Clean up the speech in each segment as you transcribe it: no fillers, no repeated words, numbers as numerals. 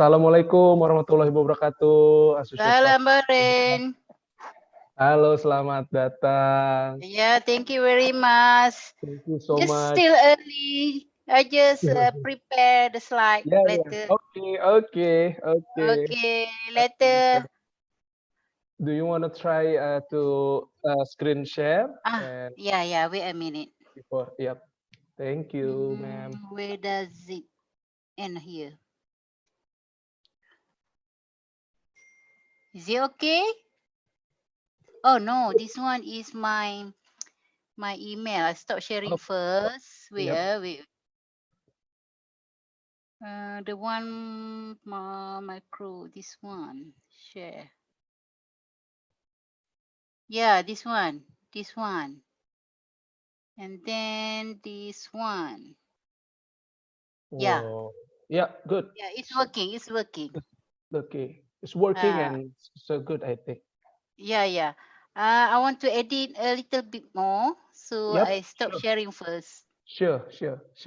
Assalamualaikum warahmatullahi wabarakatuh, Associate Salam Profesor. Beren. Halo, selamat datang. Yeah, thank you very much. Thank you so Just much. still early. I just prepare the slide Yeah. later. Okay. Okay, later. Do you want to try to screen share? Yeah. Wait a minute. Before, yep. Thank you, ma'am. Where does it end here? Is it okay? Oh no, this one is my email. I stop sharing first. Wait. The one my crew. This one share. Yeah, this one. And then this one. Yeah. Wow. Yeah, good. Yeah, it's working. Okay. It's working and so good, I think. Yeah. I want to edit a little bit more, so Yep, I stop sharing first. sure,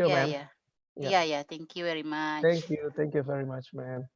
ma'am. Yeah. Thank you very much. Thank you very much, ma'am.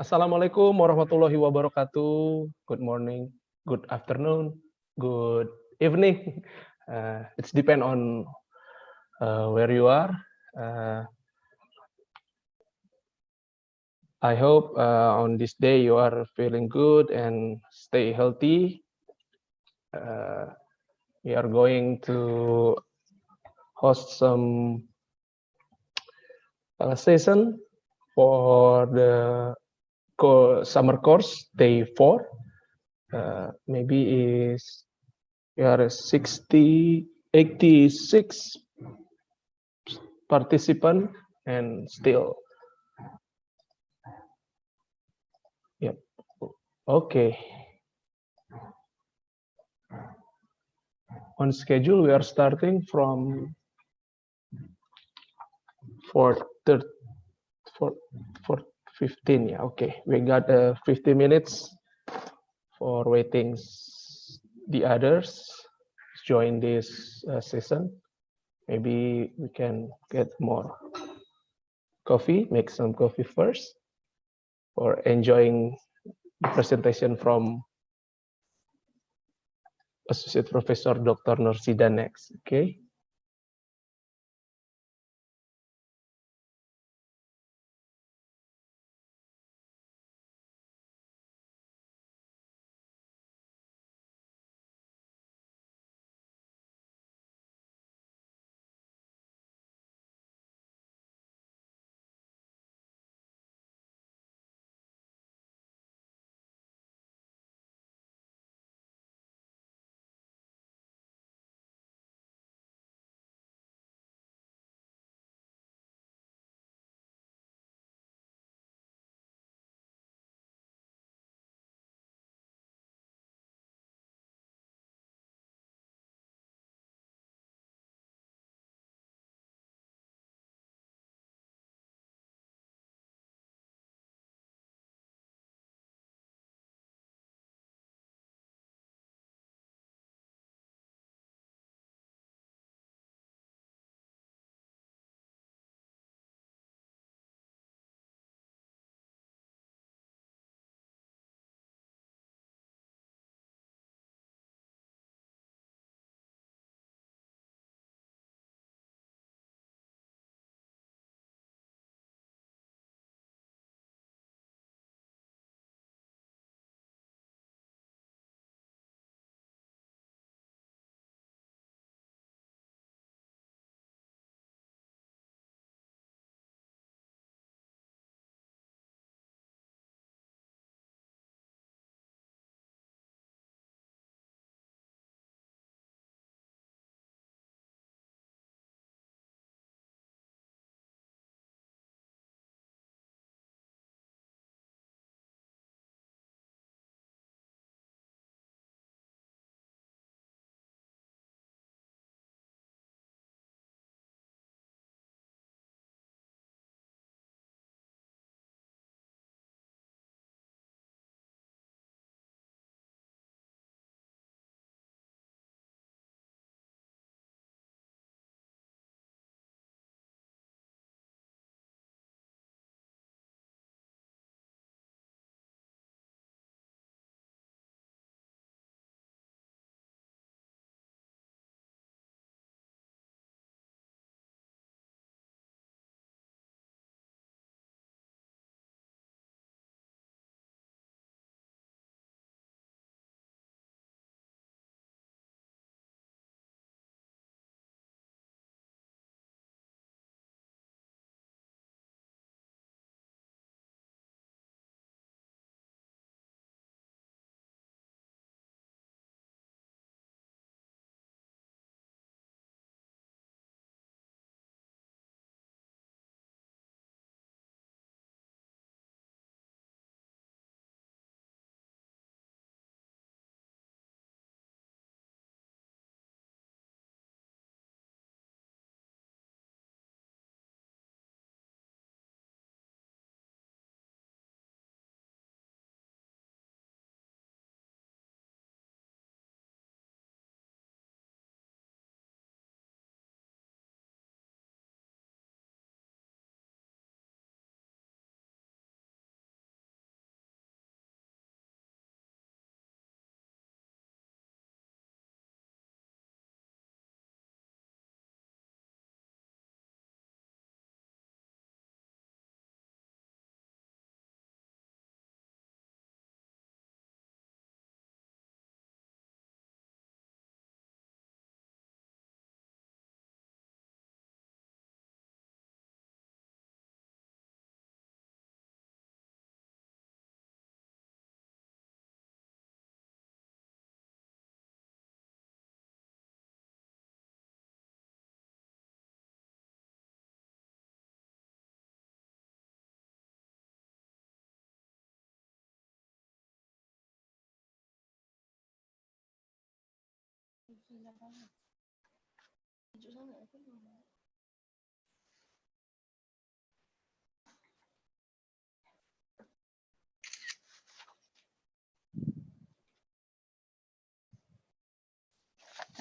Assalamualaikum warahmatullahi wabarakatuh. Good morning, good afternoon, good evening. It's depend on where you are. Uh, I hope on this day you are feeling good and stay healthy. We are going to host some session for the summer course day 4. Maybe is we are 60, 86 participant and still, yep. Okay. On schedule, we are starting from 4:30, 4:15. Yeah, okay. We got 50 minutes for waiting the others join this session. Maybe we can get more coffee, make some coffee first, or enjoying the presentation from Associate Professor Dr. Nursida next. Okay.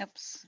Oops.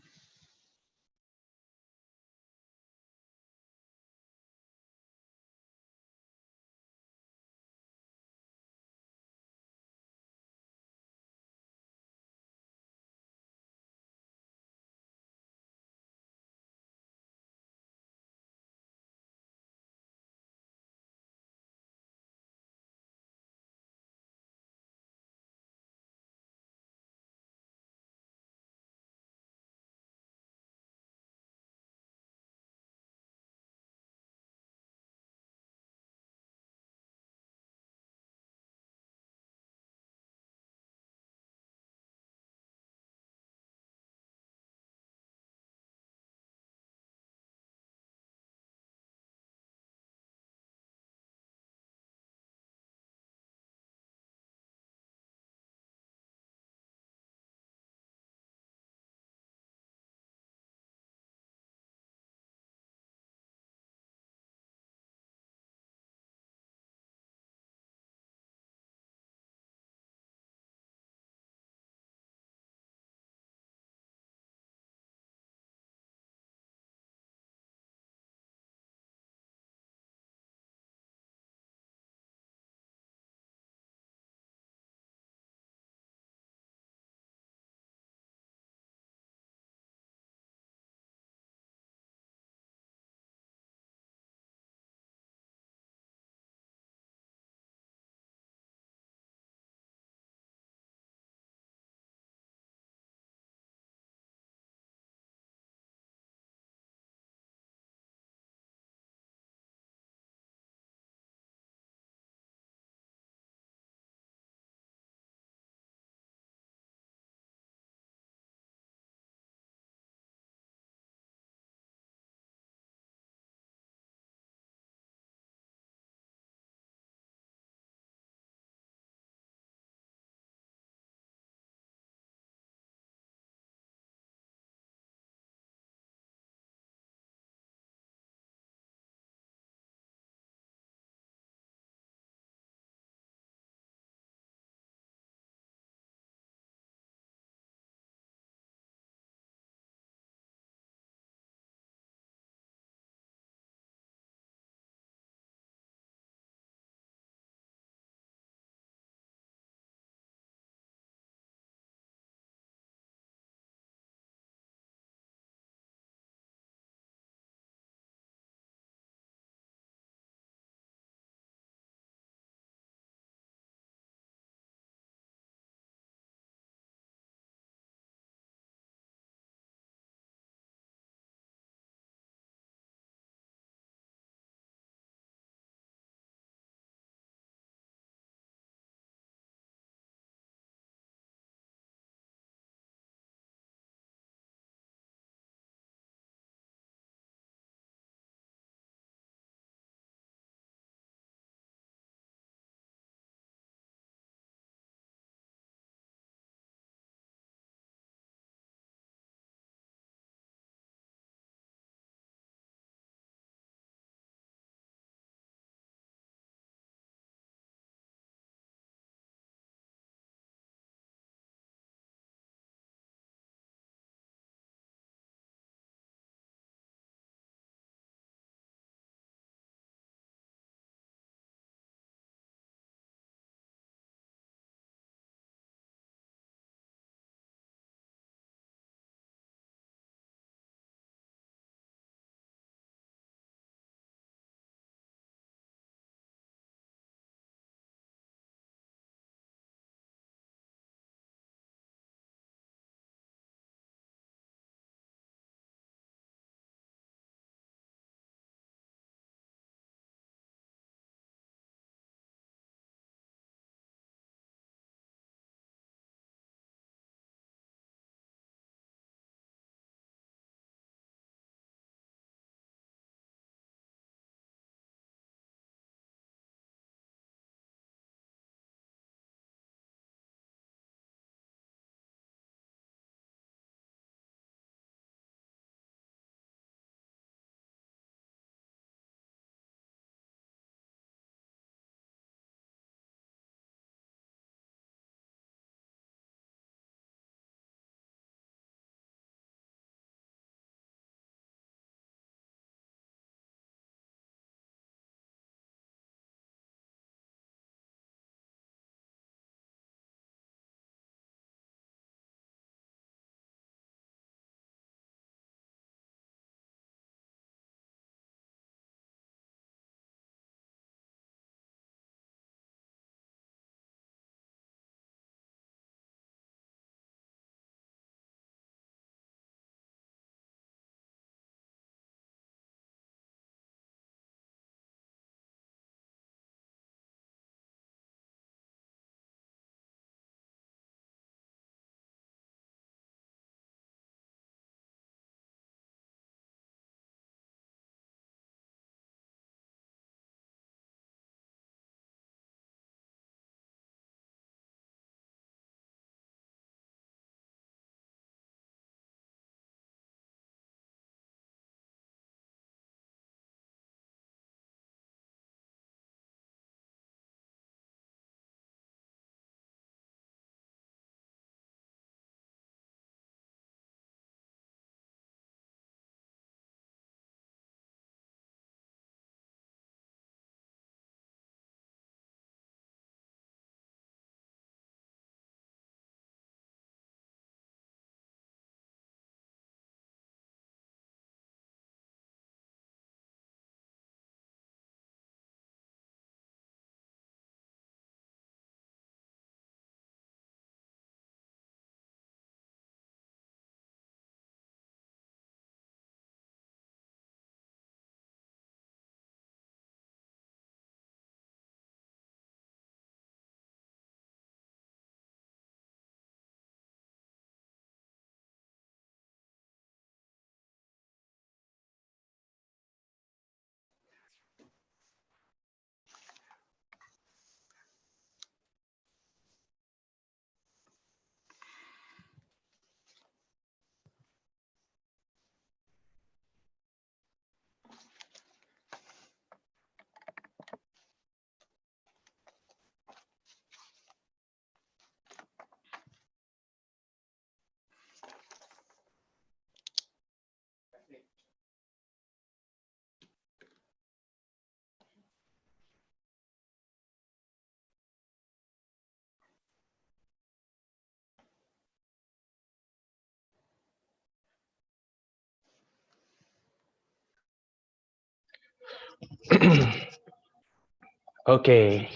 Okay.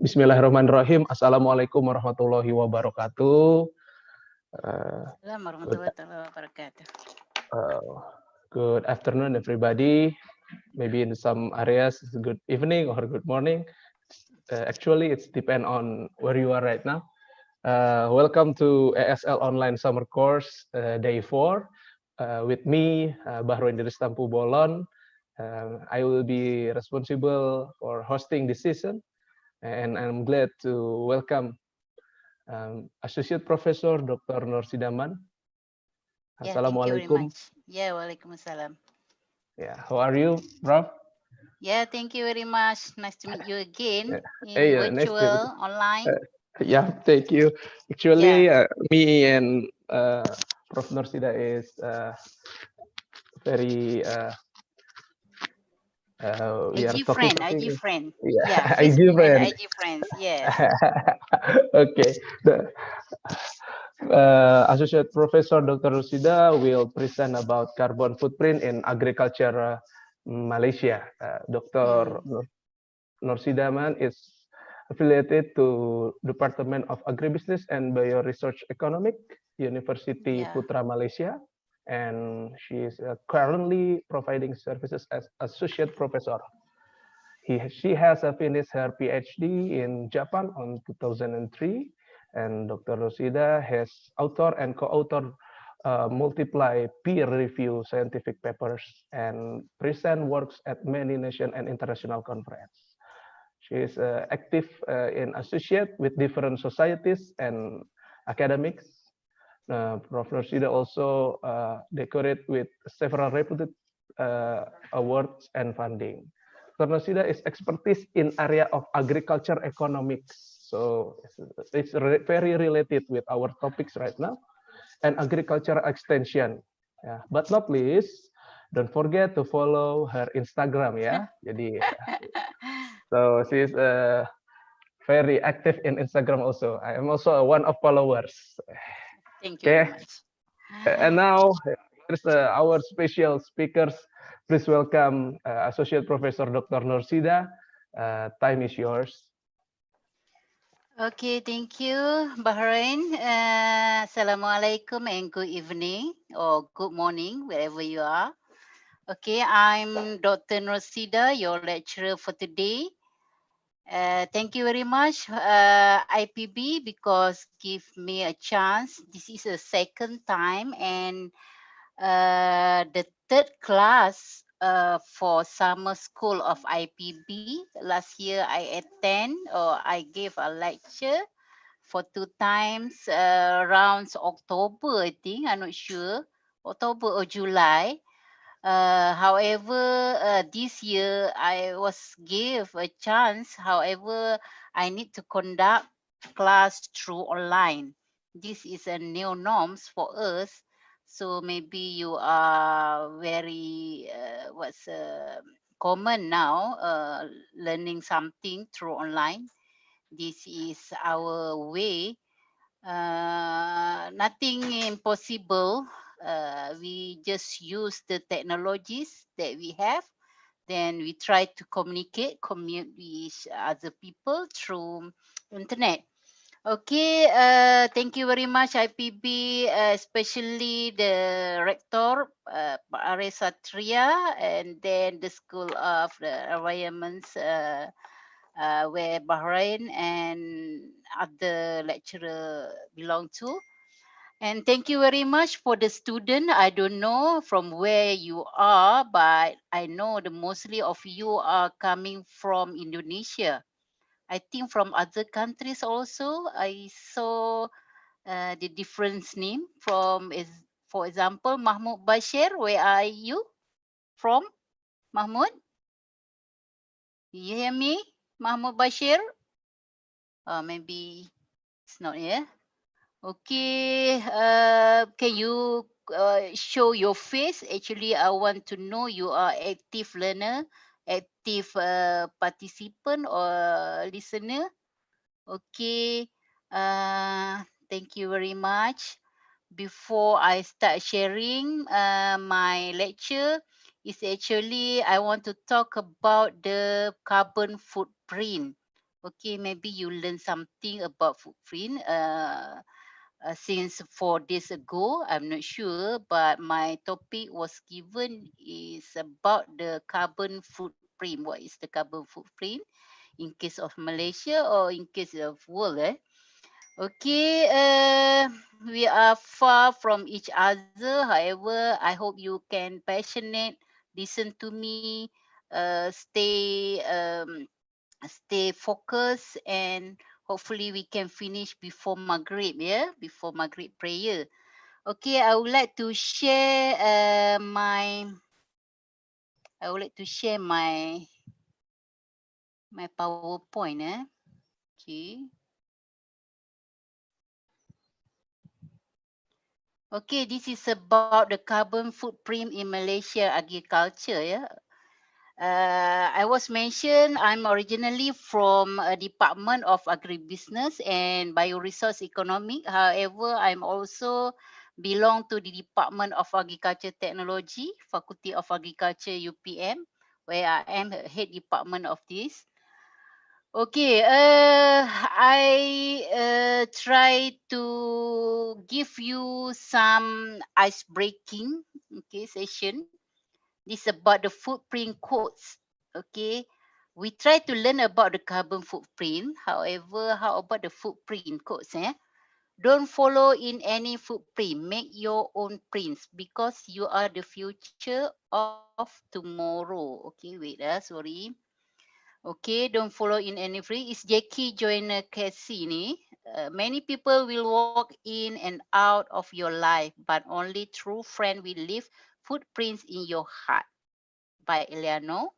Bismillahirrahmanirrahim. Assalamualaikum warahmatullahi wabarakatuh. Good, uh, good afternoon, everybody. Maybe in some areas, it's good evening or good morning. Actually, it's depend on where you are right now. Welcome to ESL Online Summer Course, Day 4. With me, Bahroin Diristampu Bolon. I will be responsible for hosting this season, and I'm glad to welcome Associate Professor Dr. Nur Sidaman. Yeah, thank you very Assalamualaikum. much. Yeah, waalaikumsalam. Yeah, how are you, bro? Yeah, thank you very much. Nice to meet you again Hey, in nice to virtual, online. yeah, thank you. Actually, me and Prof. Nursida is very we are IG talking. friend, IG friend. Yeah, Yeah, IG Facebook and friend. IG friends. Yes. Okay. The Associate Professor Dr. Rusida will present about carbon footprint in agriculture Malaysia. Dr. Nursidaman is affiliated to Department of Agribusiness and Bioresearch Economic, University Yeah. Putra Malaysia, and she is currently providing services as associate professor. She has finished her PhD in Japan on 2003, and Dr. Rosida has authored and co-authored multiple peer-reviewed scientific papers and present works at many national and international conferences. She is active in associate with different societies and academics. Prof. Rosida also decorated with several reputed awards and funding. Dr. Rosida is expertise in area of agriculture economics. So it's very related with our topics right now and agriculture extension. Yeah. But not least, don't forget to follow her Instagram ya. Jadi so she's very active in Instagram also. I am also one of followers. Thank you very Okay, much. and now here's our special speakers. Please welcome Associate Professor Dr. Nursida. Time is yours. Okay, thank you, Bahrain. Assalamualaikum and good evening or good morning, wherever you are. Okay, I'm Dr. Nursida, your lecturer for today. Thank you very much, IPB, because give me a chance. This is a second time and the third class for summer school of IPB. Last year I attend or I gave a lecture for 2 times around October, I think. I'm not sure. October or July. However, this year I was give a chance. However, I need to conduct class through online. This is a new norms for us. So maybe you are very what's common now learning something through online. This is our way. Nothing impossible. We just use the technologies that we have. Then we try to commute with other people through internet. Okay, thank you very much, IPB, especially the rector, Pak Aris Satria, and then the School of the Environments, where Bahrain and other lecturer belong to. And thank you very much for the student. I don't know from where you are, but I know the mostly of you are coming from Indonesia. I think from other countries also. I saw the difference name from is for example Mahmoud Bashir. Where are you from, Mahmoud? You hear me, Mahmoud Bashir? Maybe it's not here. Okay, can you show your face? Actually, I want to know you are active learner, active participant or listener. Okay, thank you very much. Before I start sharing my lecture, is actually I want to talk about the carbon footprint. Okay, maybe you learn something about footprint. Since 4 days ago, I'm not sure, but my topic was given is about the carbon footprint. What is the carbon footprint in case of Malaysia or in case of world? Okay, we are far from each other. However, I hope you can passionate, listen to me, stay focused, and hopefully we can finish before Maghrib, yeah, before Maghrib prayer. Okay, I would like to share my PowerPoint. Okay. Okay, this is about the carbon footprint in Malaysia agriculture. Yeah, I was mentioned I'm originally from a Department of Agribusiness and Bioresource Economic. However, I'm also belong to the Department of Agriculture Technology, Faculty of Agriculture UPM, where I am a head department of this. Okay, I try to give you some ice breaking session. This about the footprint codes. Okay, we try to learn about the carbon footprint. However, how about the footprint codes? Don't follow in any footprint. Make your own prints because you are the future of tomorrow. Okay, wait, sorry. Okay, don't follow in any free. Is Jackie joiner Casey ni? Many people will walk in and out of your life, but only true friend will leave footprints in your heart. By Eleanor.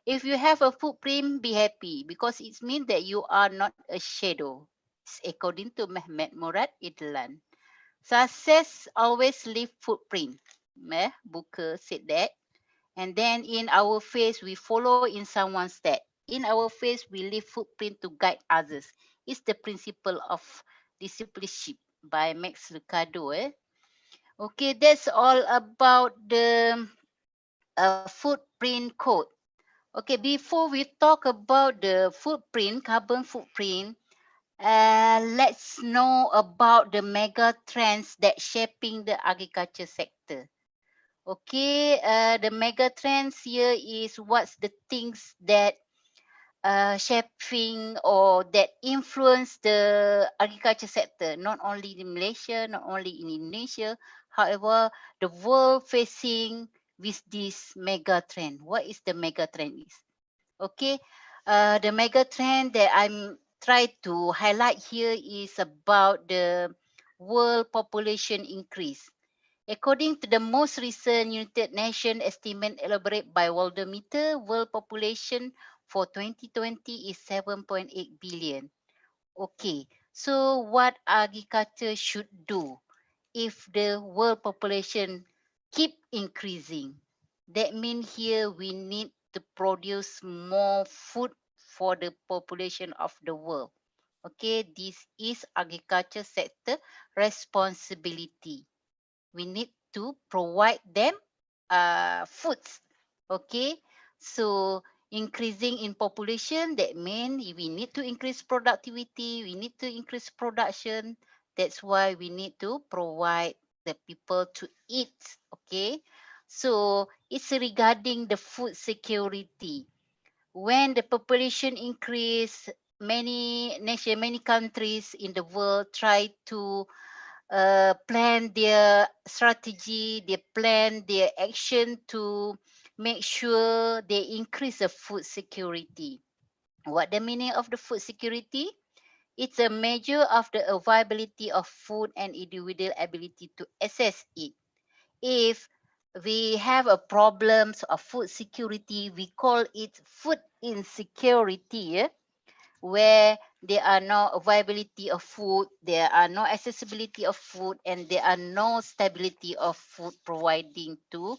If you have a footprint, be happy because it means that you are not a shadow. It's according to Mehmet Murad Idlan. Success always leave footprint. Booker said that. And then in our face, we follow in someone's step. In our face, we leave footprint to guide others. It's the principle of discipleship by Max Lucado. Okay, that's all about the footprint code. Okay, before we talk about the footprint, carbon footprint, let's know about the mega trends that shaping the agriculture sector. Okay, the mega trends here is what's the things that shaping or that influence the agriculture sector, not only in Malaysia, not only in Indonesia, however, the world facing with this mega trend. What is the mega trend is? Okay, the mega trend that I'm trying to highlight here is about the world population increase. According to the most recent United Nations estimate elaborated by Worldometer, world population for 2020 is 7.8 billion. Okay, so what agriculture should do if the world population keep increasing? That means here we need to produce more food for the population of the world. Okay, this is agriculture sector responsibility. We need to provide them foods. Okay, so increasing in population, that means we need to increase productivity, we need to increase production. That's why we need to provide the people to eat. Okay, so it's regarding the food security. When the population increase, many countries in the world try to plan their strategy, they plan their action to make sure they increase the food security. What the meaning of the food security? It's a measure of the availability of food and individual ability to access it. If we have a problems of food security, we call it food insecurity. Where there are no availability of food, there are no accessibility of food, and there are no stability of food providing to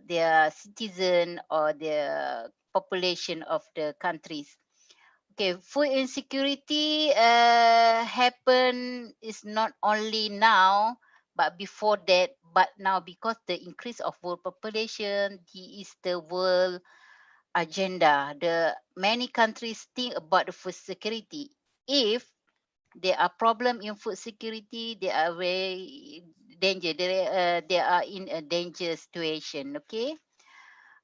their citizen or the population of the countries. Okay, food insecurity happen is not only now, but before that, but now because the increase of world population, this is the world agenda. The many countries think about the food security. If there are problem in food security, they are very danger. They are in a danger situation. Okay.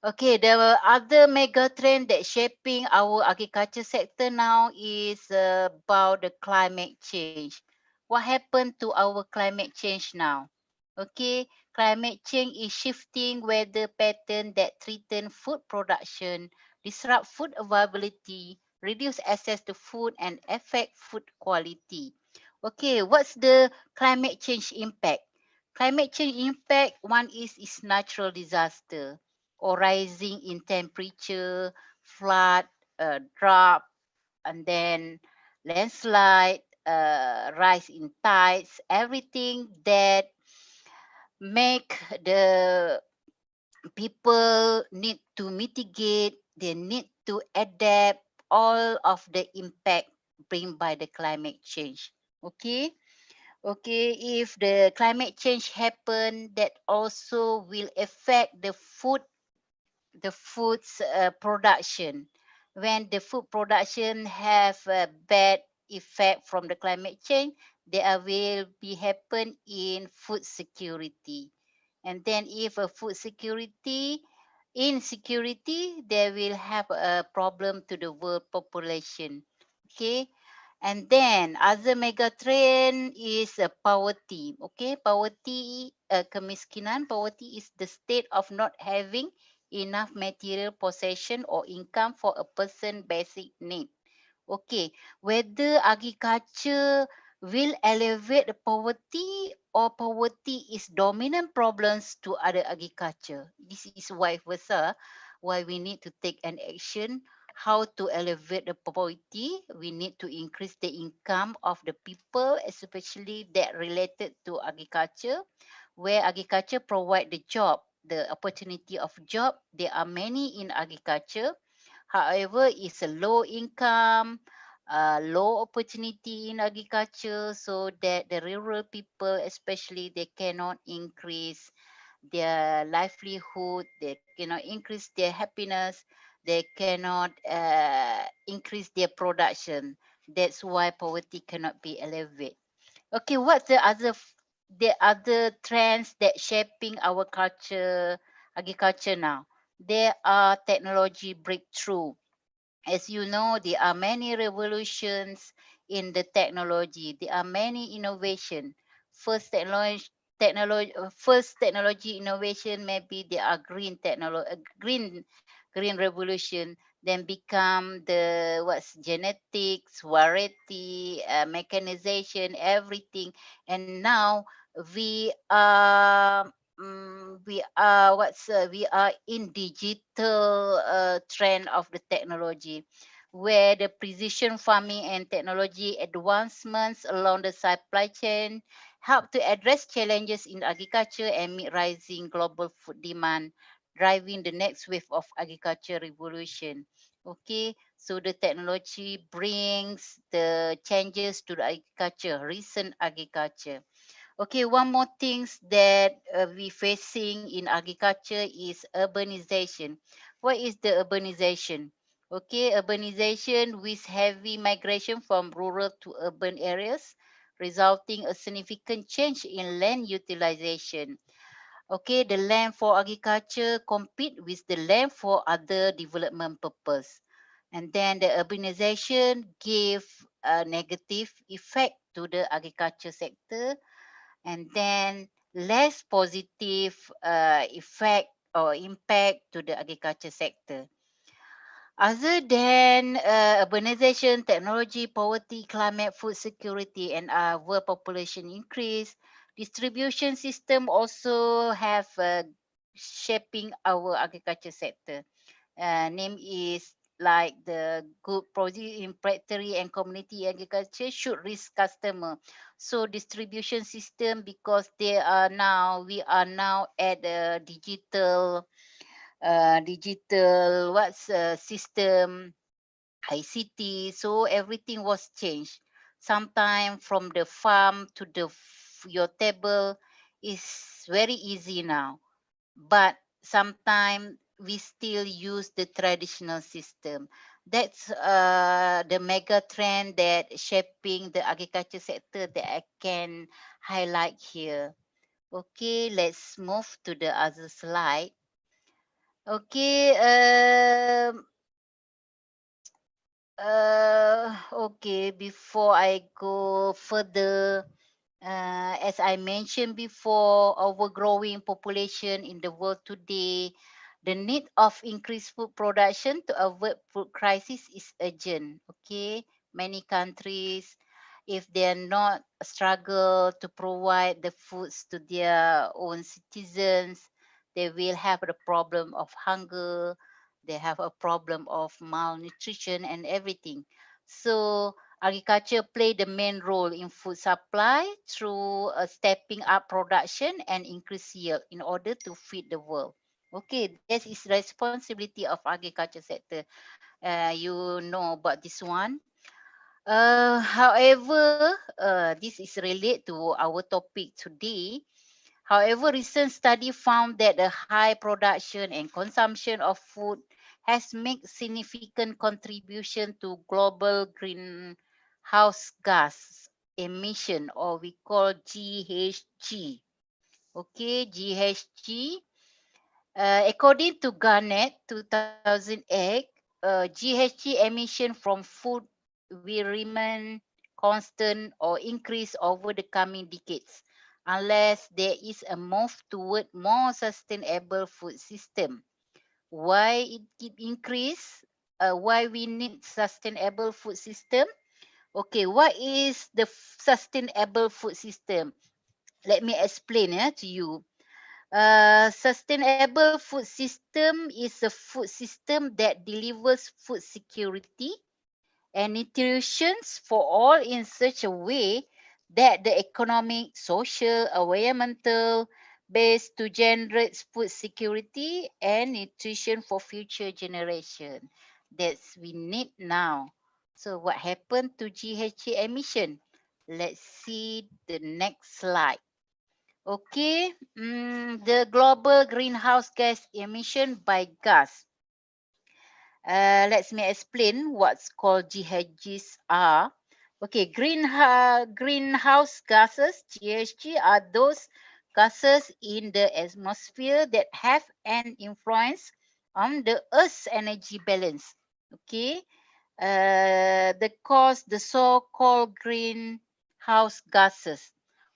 Okay, the other mega trend that shaping our agriculture sector now is about the climate change. What happened to our climate change now? Okay, climate change is shifting weather pattern that threaten food production, disrupt food availability, reduce access to food, and affect food quality. Okay, what's the climate change impact? Climate change impact, one is natural disaster or rising in temperature, flood, drought, and then landslide, rise in tides, everything that make the people need to mitigate, they need to adapt all of the impact bring by the climate change. Okay. Okay, if the climate change happen, that also will affect the food's production. When the food production have a bad effect from the climate change, there will be happen in food security. And then if a food security insecurity, they will have a problem to the world population. Okay. And then other mega trend is poverty. Okay, poverty, kemiskinan. Poverty is the state of not having enough material possession or income for a person basic need. Okay, whether agriculture will elevate the poverty or poverty is dominant problems to other agriculture. This is why versa, why we need to take an action how to elevate the poverty. We need to increase the income of the people, especially that related to agriculture, where agriculture provide the job, the opportunity of job. There are many in agriculture. However, it's a low income, low opportunity in agriculture, so that the rural people, especially, they cannot increase their livelihood, they cannot increase their happiness, they cannot increase their production. That's why poverty cannot be elevated. Okay, what's the other trends that shaping our culture, agriculture now? There are technology breakthrough. As you know, there are many revolutions in the technology. There are many innovation. First first technology innovation, maybe there are green revolution. Then become the what's genetics, variety, mechanization, everything. And now we are we are in digital trend of the technology, where the precision farming and technology advancements along the supply chain help to address challenges in agriculture and meet rising global food demand, driving the next wave of agriculture revolution. Okay, so the technology brings the changes to the agriculture, recent agriculture. Okay, one more things that we facing in agriculture is urbanization. What is the urbanization? Okay, urbanization with heavy migration from rural to urban areas, resulting a significant change in land utilization. Okay, the land for agriculture compete with the land for other development purpose. And then the urbanization give a negative effect to the agriculture sector, and then less positive effect or impact to the agriculture sector. Other than urbanization, technology, poverty, climate, food security, and world population increase, distribution system also have shaping our agriculture sector. Name is like the good produce in predatory and community agriculture should reach customer. So distribution system, because we are now at the digital what's system, ICT, so everything was changed. Sometime from the farm to your table, is very easy now, but sometimes we still use the traditional system. That's the mega trend that shaping the agriculture sector that I can highlight here. Okay, let's move to the other slide. Okay, okay, before I go further, as I mentioned before, overgrowing population in the world today, the need of increased food production to avoid food crisis is urgent. Okay, many countries, if they are not struggle to provide the foods to their own citizens, they will have the problem of hunger. They have a problem of malnutrition and everything. So agriculture play the main role in food supply through stepping up production and increase yield in order to feed the world. Okay, that is responsibility of agriculture sector. You know about this one. However, this is related to our topic today. However, recent study found that the high production and consumption of food has made significant contribution to global greenhouse gas emission, or we call GHG. Okay, GHG. According to Garnett 2008, GHG emission from food will remain constant or increase over the coming decades unless there is a move toward more sustainable food system. Why it increase? Why we need sustainable food system? Okay, what is the sustainable food system? Let me explain to you. Sustainable food system is a food system that delivers food security and nutrition for all in such a way that the economic, social, environmental base to generate food security and nutrition for future generation. That's we need now. So what happened to GHG emission? Let's see the next slide. Okay, the global greenhouse gas emission by gas. Let me explain what's called GHGs are. Okay, greenhouse gases, GHG, are those gases in the atmosphere that have an influence on the Earth's energy balance. Okay, the so-called greenhouse gases.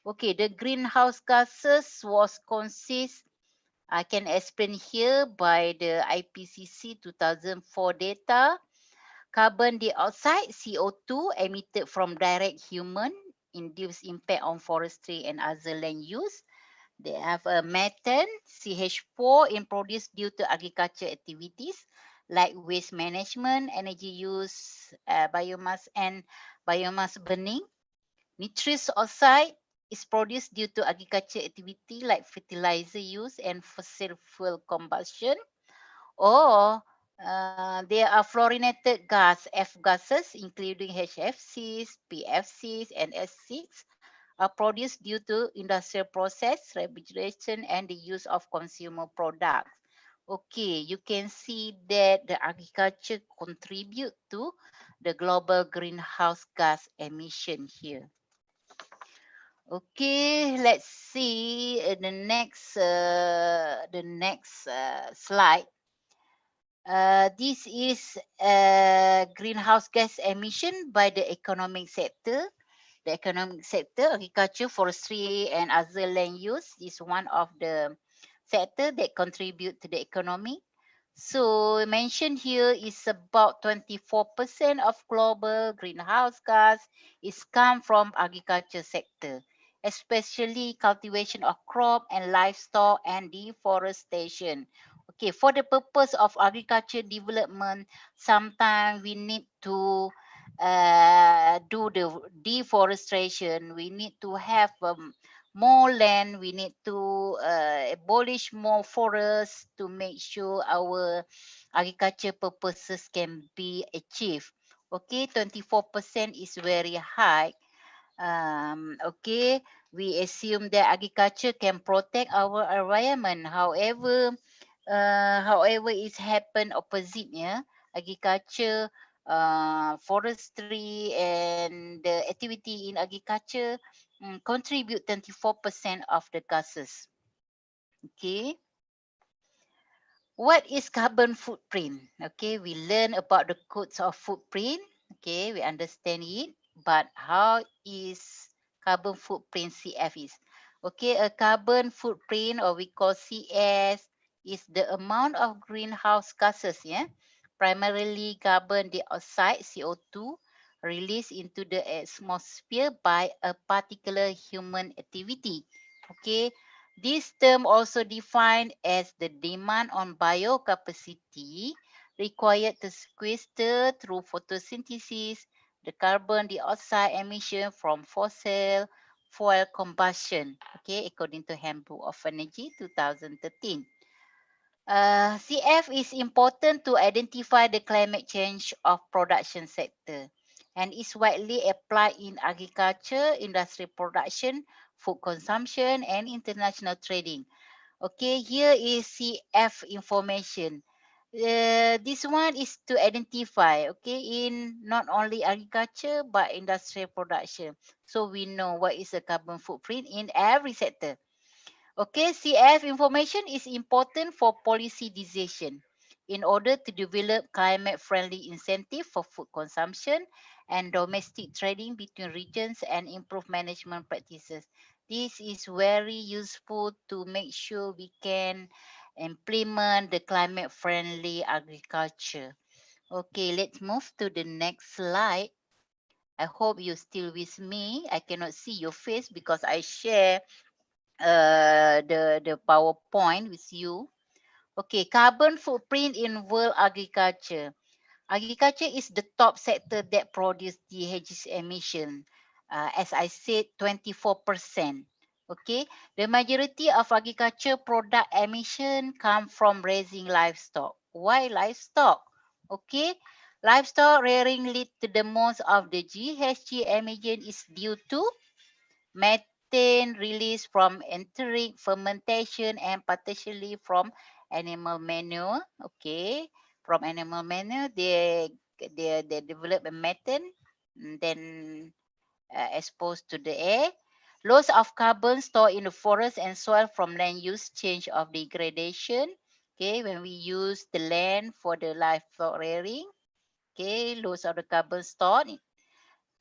Okay, the greenhouse gases was consist, I can explain here by the IPCC 2004 data. Carbon dioxide, CO2, emitted from direct human induced impact on forestry and other land use. They have a methane, CH4, in produced due to agriculture activities like waste management, energy use, biomass and biomass burning. Nitrous oxide is produced due to agriculture activity like fertilizer use and fossil fuel combustion. Or there are fluorinated gas, F gases, including HFCs, PFCs, and S6, are produced due to industrial process, refrigeration, and the use of consumer products. Okay, you can see that the agriculture contribute to the global greenhouse gas emission here. Okay, let's see the next slide. This is greenhouse gas emission by the economic sector. The economic sector, agriculture, forestry, and other land use is one of the sector that contribute to the economy. So mentioned here is about 24% of global greenhouse gas is come from agriculture sector, especially cultivation of crop and livestock and deforestation. Okay, for the purpose of agriculture development, sometimes we need to do the deforestation. We need to have more land. We need to abolish more forests to make sure our agriculture purposes can be achieved. Okay, 24% is very high. Okay, we assume that agriculture can protect our environment. However, it's happen opposite. Yeah, agriculture, forestry, and the activity in agriculture contribute 24% of the gases. Okay, what is carbon footprint? Okay, we learn about the codes of footprint. Okay, we understand it. But how is carbon footprint CF is? Okay, a carbon footprint, or we call CS, is the amount of greenhouse gases, yeah, primarily carbon dioxide (CO2) released into the atmosphere by a particular human activity. Okay, this term also defined as the demand on biocapacity required to sequester through photosynthesis the carbon dioxide emission from fossil fuel combustion, okay, according to Handbook of Energy 2013. CF is important to identify the climate change of production sector and is widely applied in agriculture, industrial production, food consumption, and international trading. Okay, here is CF information. This one is to identify, okay, in not only agriculture but industrial production. So we know what is the carbon footprint in every sector. Okay, CF information is important for policy decision in order to develop climate-friendly incentive for food consumption and domestic trading between regions and improve management practices. This is very useful to make sure we can implement the climate-friendly agriculture. Okay, let's move to the next slide. I hope you're still with me. I cannot see your face because I share the PowerPoint with you. Okay, carbon footprint in world agriculture. Agriculture is the top sector that produce GHG emission. As I said, 24%. Okay, the majority of agriculture product emission come from raising livestock. Why livestock? Okay, livestock rearing lead to the most of the GHG emission is due to methane released from enteric fermentation and partially from animal manure. Okay, from animal manure, they develop a methane, then exposed to the air. Loss of carbon stored in the forest and soil from land use change of degradation. Okay, when we use the land for the livestock rearing, okay, loss of the carbon stored,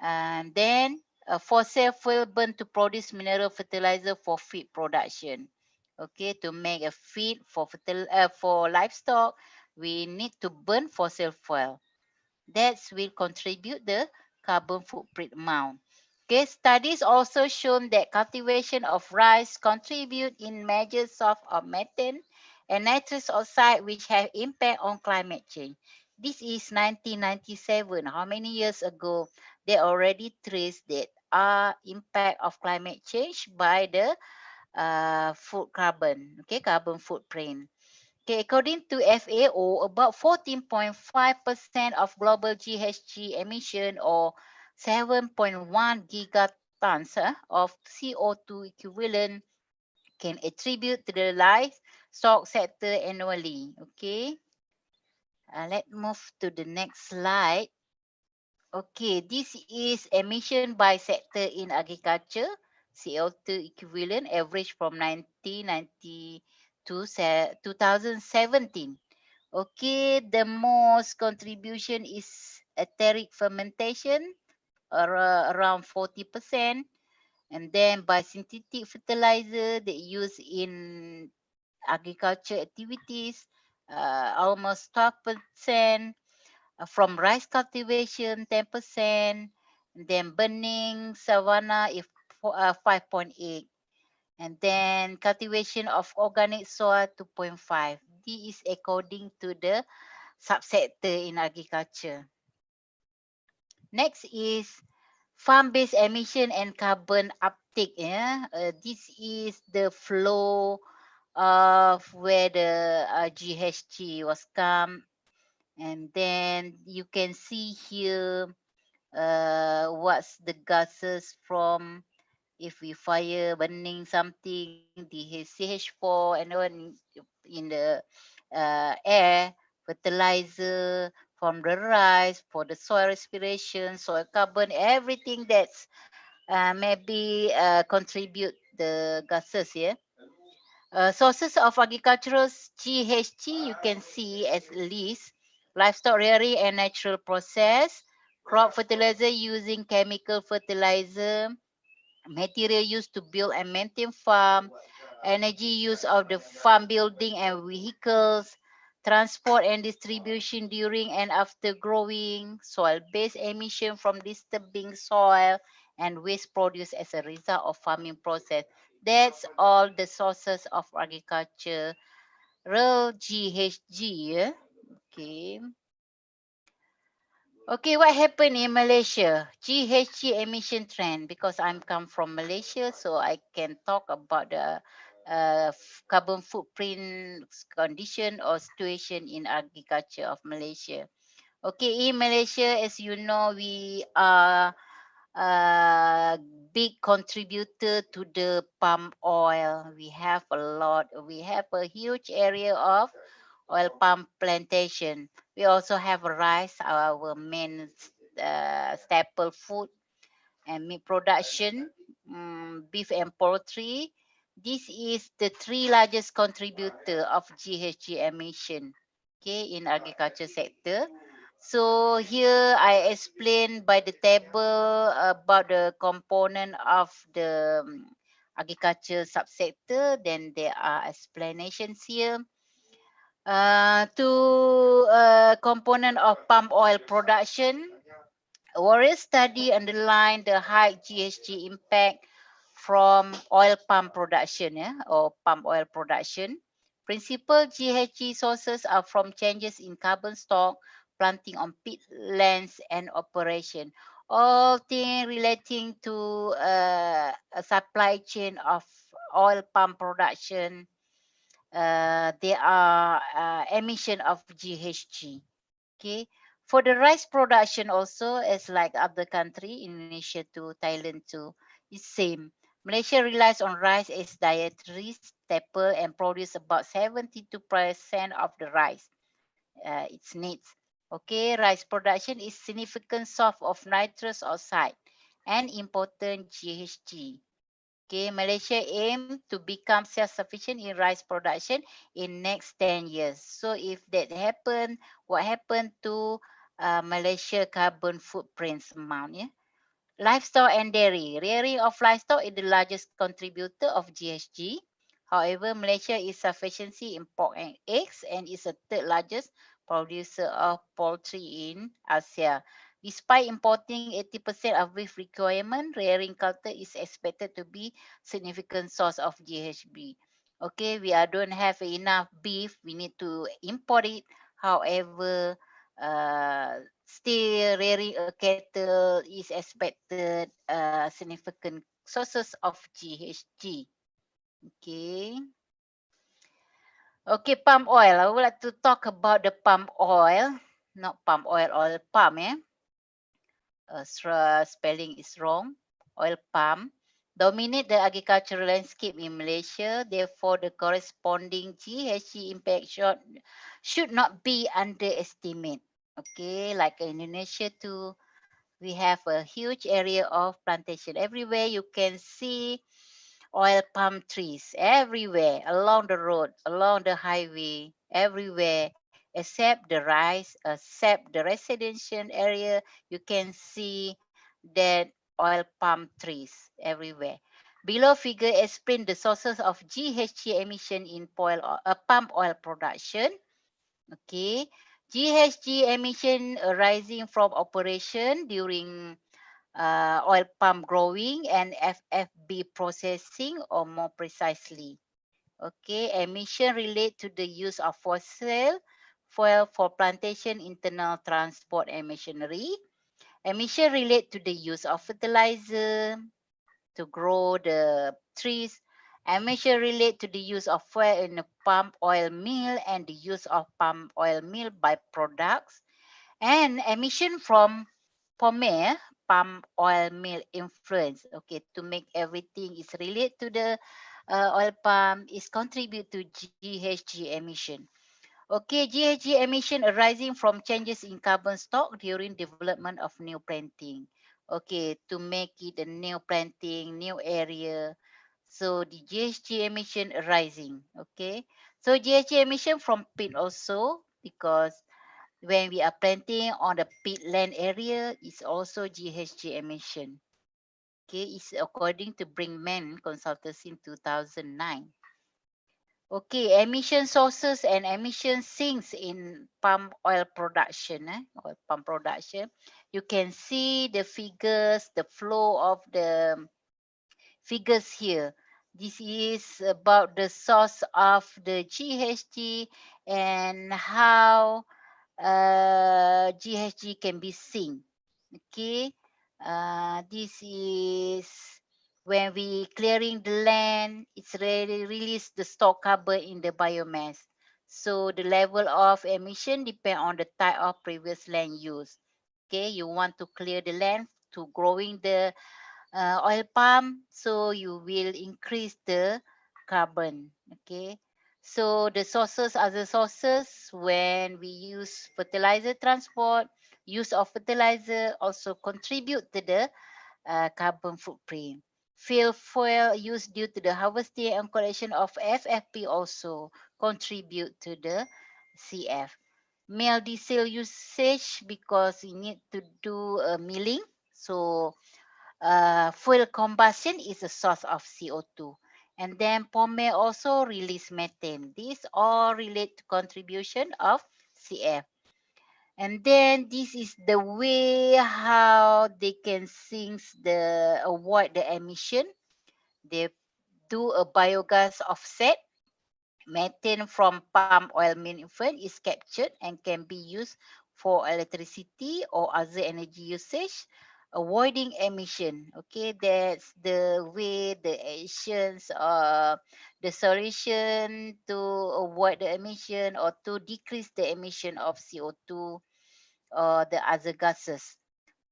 and then fossil fuel burned to produce mineral fertilizer for feed production. Okay, to make a feed for for livestock, we need to burn fossil fuel. That will contribute the carbon footprint amount. Okay, studies also shown that cultivation of rice contribute in major source of methane and nitrous oxide, which have impact on climate change. This is 1997. How many years ago? They already traced that impact of climate change by the food carbon, okay, carbon footprint. Okay, according to FAO, about 14.5% of global GHG emission or 7.1 gigatons of CO2 equivalent can attribute to the livestock sector annually. Okay, let's move to the next slide. Okay, this is emission by sector in agriculture, CO2 equivalent average from 1990 to 2017. Okay, the most contribution is etheric fermentation, around 40%, and then by synthetic fertilizer they use in agriculture activities, almost 12%, from rice cultivation 10%, and then burning savanna is 5.8, and then cultivation of organic soil 2.5. This is according to the subsector in agriculture. Next is farm-based emission and carbon uptake. Yeah, this is the flow of where the GHG was come, and then you can see here what's the gases from if we fire burning something, the CH4 and all in the air, fertilizer from the rice for the soil respiration, soil carbon, everything that's maybe contribute the gases here. Sources of agricultural GHG you can see as least livestock rearing and natural process, crop fertilizer using chemical fertilizer, material used to build and maintain farm, energy use of the farm building and vehicles, transport and distribution during and after growing, soil-based emission from disturbing soil, and waste produced as a result of farming process. That's all the sources of agriculture. Real GHG, yeah? Okay. Okay, what happened in Malaysia? GHG emission trend. Because I'm come from Malaysia, so I can talk about the carbon footprint condition or situation in agriculture of Malaysia. Okay, in Malaysia, as you know, we are a big contributor to the palm oil. We have a lot. We have a huge area of oil palm plantation. We also have rice, our main staple food, and meat production, beef and poultry. This is the three largest contributor of GHG emission, okay, in agriculture sector. So here I explain by the table about the component of the agriculture subsector. Then there are explanations here. To component of palm oil production, various study underline the high GHG impact from oil palm production, yeah, or palm oil production. Principal GHG sources are from changes in carbon stock, planting on peatlands, and operation. All things relating to a supply chain of oil palm production, there are emission of GHG. Okay, for the rice production also, as like other country, Indonesia to Thailand too, is same. Malaysia relies on rice as dietary staple and produce about 72% of the rice its needs. Okay, rice production is significant source of nitrous oxide and important GHG. Okay, Malaysia aim to become self-sufficient in rice production in next 10 years. So if that happen, what happened to Malaysia carbon footprints amount? Yeah? Livestock and dairy. Rearing of livestock is the largest contributor of GHG. However, Malaysia is sufficiency in pork and eggs and is the third largest producer of poultry in Asia. Despite importing 80% of beef requirement, rearing culture is expected to be significant source of GHG. Okay, we don't have enough beef. We need to import it. However, still rearing a cattle is expected significant sources of GHG. Okay. Okay, palm oil. I would like to talk about the palm oil, not palm oil, oil palm. Yeah, spelling is wrong. Oil palm dominate the agricultural landscape in Malaysia. Therefore, the corresponding GHG impact should not be underestimated. Okay, like Indonesia too, we have a huge area of plantation. Everywhere you can see oil palm trees everywhere, along the road, along the highway, everywhere, except the rice, except the residential area, you can see that oil palm trees everywhere. Below figure explain the sources of GHG emission in palm oil production. Okay, GHG emission arising from operation during oil palm growing and FFB processing, or more precisely. Okay, emission relate to the use of fossil fuel for plantation, internal transport and machinery. Emission relate to the use of fertilizer to grow the trees. Emission relate to the use of fuel in the palm oil mill and the use of palm oil mill by products. And emission from POME, palm oil mill influence. Okay, to make everything is related to the oil palm is contribute to GHG emission. Okay, GHG emission arising from changes in carbon stock during development of new planting. Okay, to make it a new planting, new area. So the GHG emission arising. Okay, so GHG emission from pit also, because when we are planting on the peatland area, it's also GHG emission. Okay, it's according to Brinkman Consultancy in 2009. Okay, emission sources and emission sinks in palm oil production, oil palm production. You can see the figures, the flow of the figures here. This is about the source of the GHG and how GHG can be seen. Okay, this is when we clearing the land, it's really release the stored carbon in the biomass. So the level of emission depend on the type of previous land use. Okay, you want to clear the land to growing the oil palm, so you will increase the carbon. Okay, so the sources, other sources, when we use fertilizer transport, use of fertilizer also contribute to the carbon footprint. Field fuel used due to the harvesting and collection of FFP also contribute to the CF. Mill diesel usage because we need to do milling, so fuel combustion is a source of CO2. And then POME also release methane. These all relate to contribution of CF. And then this is the way how they can sink the avoid the emission. They do a biogas offset. Methane from palm oil manufacture is captured and can be used for electricity or other energy usage, avoiding emission. Okay, that's the way the actions the solution to avoid the emission or to decrease the emission of CO2 or the other gases.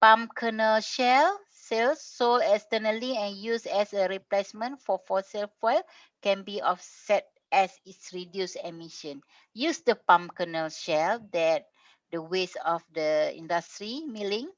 Palm kernel shell cells sold externally and used as a replacement for fossil fuel can be offset as its reduced emission. Use the palm kernel shell, that the waste of the industry milling.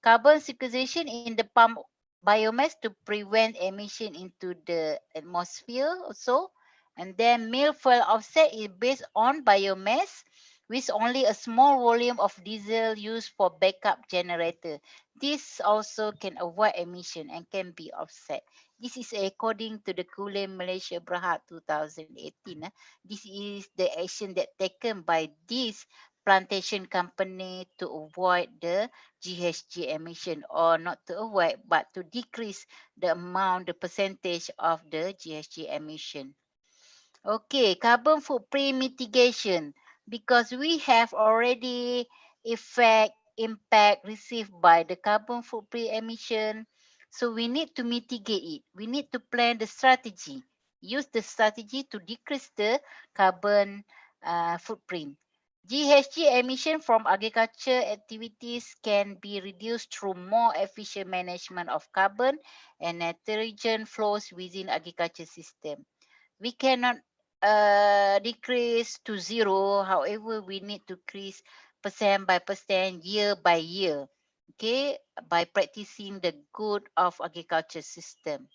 Carbon sequestration in the palm biomass to prevent emission into the atmosphere also. And then mill fuel offset is based on biomass with only a small volume of diesel used for backup generator. This also can avoid emission and can be offset. This is according to the Kule Malaysia Berhad 2018. This is the action that taken by this plantation company to avoid the GHG emission, or not to avoid but to decrease the amount, the percentage of the GHG emission. Okay, carbon footprint mitigation, because we have already effect impact received by the carbon footprint emission, so we need to mitigate it. We need to plan the strategy, use the strategy to decrease the carbon footprint. GHG emission from agriculture activities can be reduced through more efficient management of carbon and nitrogen flows within agriculture system. We cannot decrease to zero. However, we need to increase percent by percent, year by year. Okay, by practicing the good of agriculture system.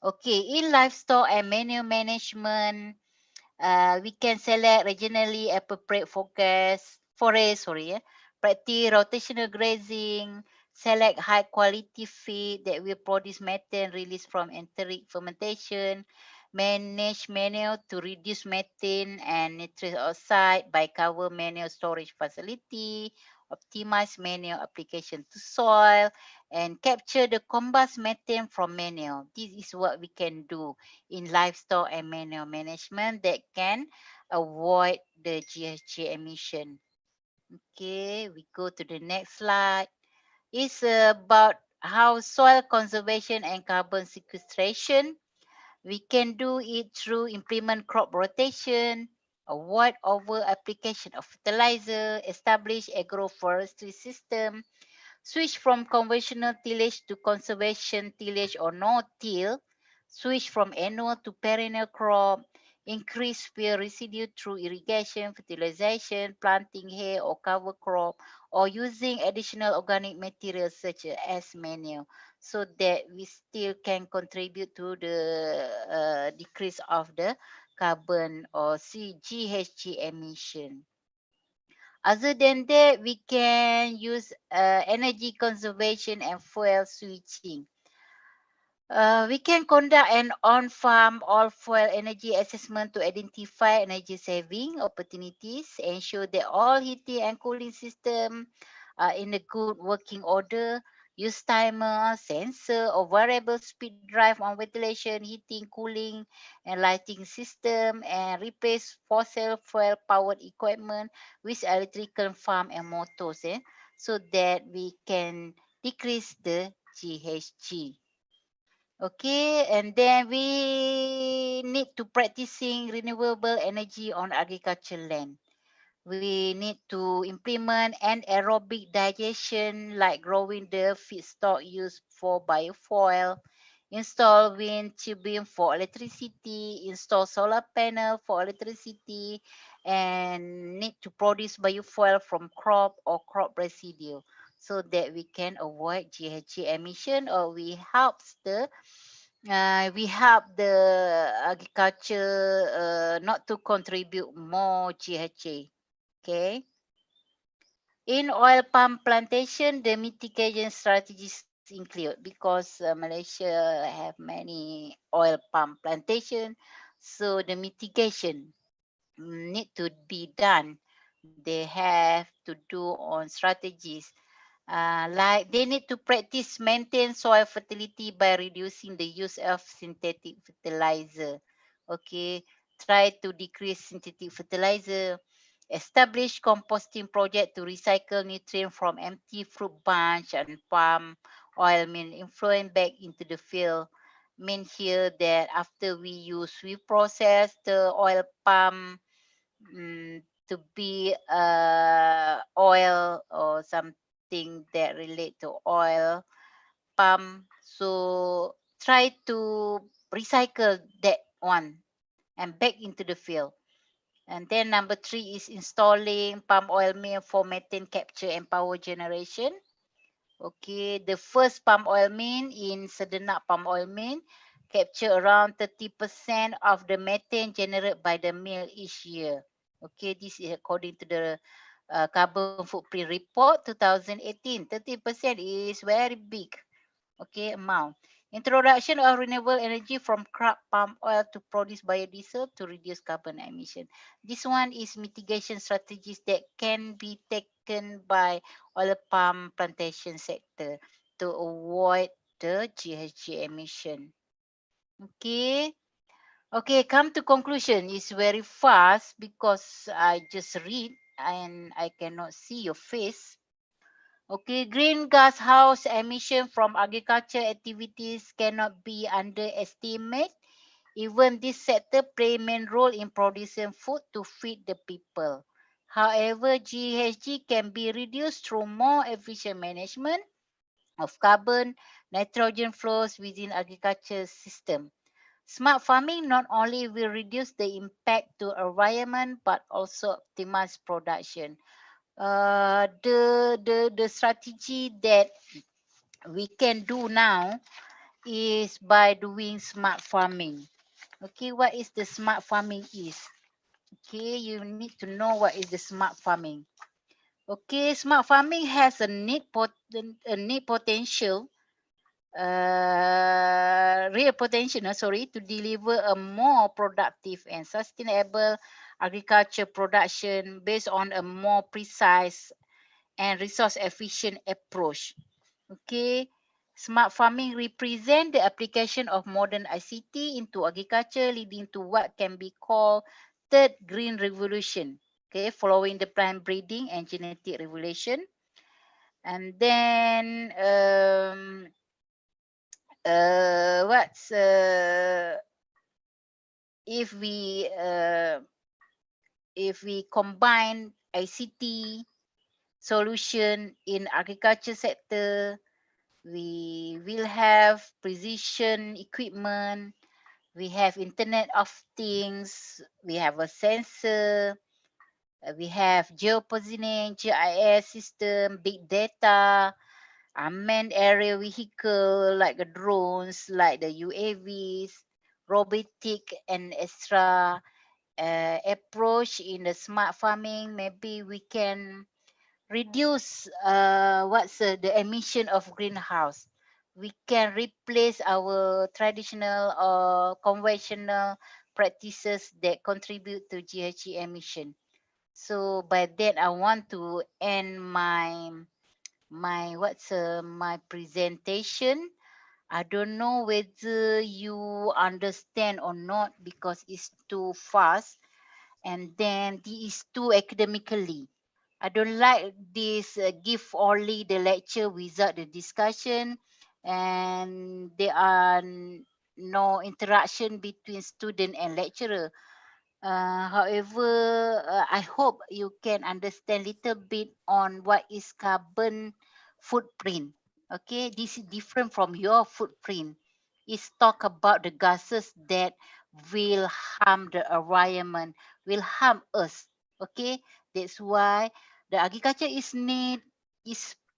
Okay, in livestock and manure management, we can select regionally appropriate forest, practice rotational grazing, select high quality feed that will produce methane released from enteric fermentation, manage manure to reduce methane and nitrous oxide by cover manure storage facility, optimize manure application to soil, and capture the combust methane from manure. This is what we can do in livestock and manure management that can avoid the GHG emission. Okay, we go to the next slide. It's about how soil conservation and carbon sequestration. We can do it through implement crop rotation, avoid over application of fertilizer, establish agroforestry system, switch from conventional tillage to conservation tillage or no-till, switch from annual to perennial crop, increase field residue through irrigation, fertilization, planting hay or cover crop, or using additional organic materials such as manure, so that we still can contribute to the decrease of the carbon or GHG emission. Other than that, we can use energy conservation and fuel switching. We can conduct an on-farm all-fuel energy assessment to identify energy saving opportunities, ensure that all heating and cooling system are in a good working order, use timer, sensor, or variable speed drive on ventilation, heating, cooling, and lighting system, and replace fossil fuel powered equipment with electrical farm and motors, so that we can decrease the GHG. Okay, and then we need to practicing renewable energy on agricultural land. We need to implement anaerobic digestion like growing the feedstock used for biofuel, install wind turbine for electricity, install solar panel for electricity, and need to produce biofuel from crop or crop residue, so that we can avoid GHG emission, or we help the agriculture not to contribute more GHG. Okay. In oil palm plantation, the mitigation strategies include, because Malaysia have many oil palm plantation, so the mitigation need to be done. They have to do on strategies. Like they need to practice maintain soil fertility by reducing the use of synthetic fertilizer. Okay, try to decrease synthetic fertilizer. Establish composting project to recycle nutrient from empty fruit bunch and palm oil mean influent back into the field. Mean here that after we use, we process the oil palm to be oil or something that relate to oil palm. So try to recycle that one and back into the field. And then number 3 is installing palm oil mill for methane capture and power generation. Okay, the first palm oil mill in Sedenak palm oil mill capture around 30% of the methane generated by the mill each year. Okay, this is according to the carbon footprint report 2018. 30% is very big. Okay, amount. Introduction of renewable energy from crop palm oil to produce biodiesel to reduce carbon emission. This one is mitigation strategies that can be taken by oil palm plantation sector to avoid the GHG emission. Okay. Okay, come to conclusion. It's very fast because I just read and I cannot see your face. Okay, green gas house emission from agriculture activities cannot be underestimated. Even this sector play main role in producing food to feed the people. However, GHG can be reduced through more efficient management of carbon, nitrogen flows within agriculture system. Smart farming not only will reduce the impact to environment but also optimize production. The strategy that we can do now is by doing smart farming. Okay, what is the smart farming is? Okay, you need to know what is the smart farming. Okay, smart farming has a potential, real potential, no, sorry, to deliver a more productive and sustainable agriculture production based on a more precise and resource efficient approach. Okay, smart farming represent the application of modern ICT into agriculture, leading to what can be called third green revolution. Okay, following the plant breeding and genetic revolution. And then what's if we combine ICT, solution in agriculture sector. We will have precision equipment. We have Internet of Things. We have a sensor. We have geopositioning, GIS system, big data, unmanned aerial vehicle like the drones, like the UAVs, robotic and extra approach in the smart farming. Maybe we can reduce the emission of greenhouse. We can replace our traditional or conventional practices that contribute to GHG emission. So by that, I want to end my presentation. I don't know whether you understand or not because it's too fast and then this is too academically. I don't like this give only the lecture without the discussion, and there are no interaction between student and lecturer. However, I hope you can understand little bit on what is carbon footprint. Okay, this is different from your footprint. It's talk about the gases that will harm the environment, will harm us. Okay, that's why the agriculture is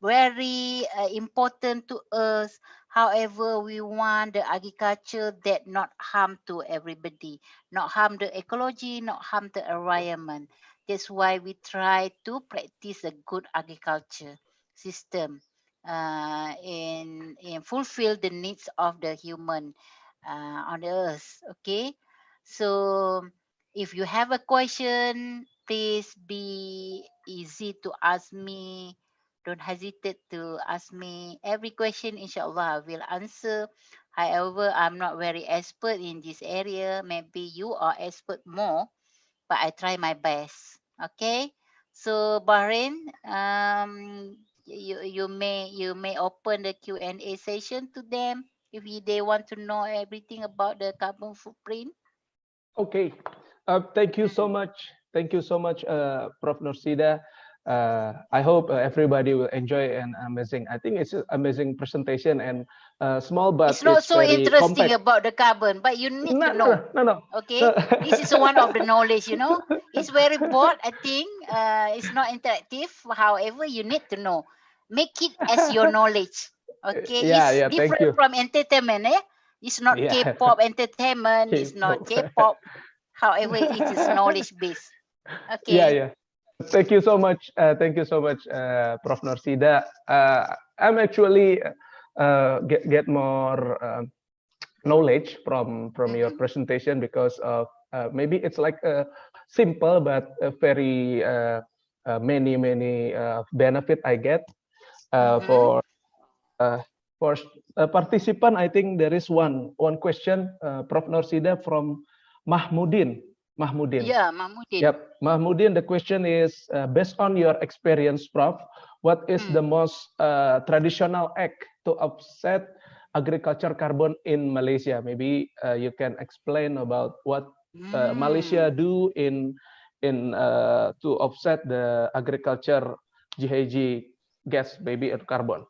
very important to us. However, we want the agriculture that not harm to everybody, not harm the ecology, not harm the environment. That's why we try to practice a good agriculture system in fulfill the needs of the human on the earth. Okay, so if you have a question, please be easy to ask me. Don't hesitate to ask me. Every question, inshallah, I will answer. However, I'm not very expert in this area. Maybe you are expert more, but I try my best. Okay. So Bahrain, you may open the Q&A session to them if they want to know everything about the carbon footprint. Okay. Thank you so Mm. much. Thank you so much, Prof. Nursida. I hope everybody will enjoy an amazing. I think it's an amazing presentation and small, but It's not it's so very interesting compact. about the carbon, but you need to No, no, know. no, no, no. Okay, No. this is one of the knowledge. It's very broad, I think. It's not interactive. However, you need to know. Make it as your knowledge. Okay, Yeah, it's yeah. Thank different you. from entertainment. It's not Yeah. K-pop entertainment. It's not K-pop. J-pop. However, it is knowledge based. Yeah, Okay. yeah. Thank you so much. Thank you so much, Prof. Norsida. I'm actually get more knowledge from your Mm-hmm. presentation because of maybe it's like simple but very many benefit I get Mm-hmm. for uh, for participant. I think there is one question, Prof. Norsida from Mahmudin. Mahmudin. Yeah, Mahmudin. Yep, Mahmudin, the question is based on your experience, Prof, what is the Mm. most traditional act to offset agriculture carbon in Malaysia? Maybe you can explain about what Malaysia Mm. do in to offset the agriculture GHG gas, maybe and carbon.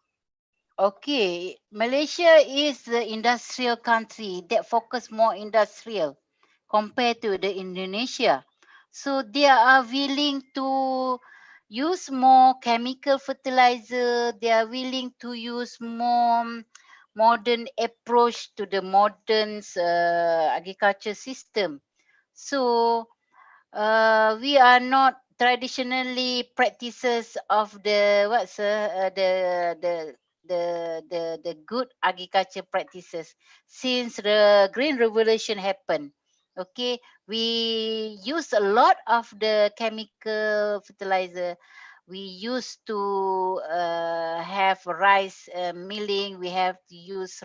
Okay, Malaysia is the industrial country that focus more industrial compared to the Indonesia. So they are willing to use more chemical fertilizer. They are willing to use more modern approach to the modern agriculture system. So we are not traditionally practices of the the good agriculture practices since the green revolution happened. Okay, we use a lot of the chemical fertilizer. We used to have rice milling. We have to use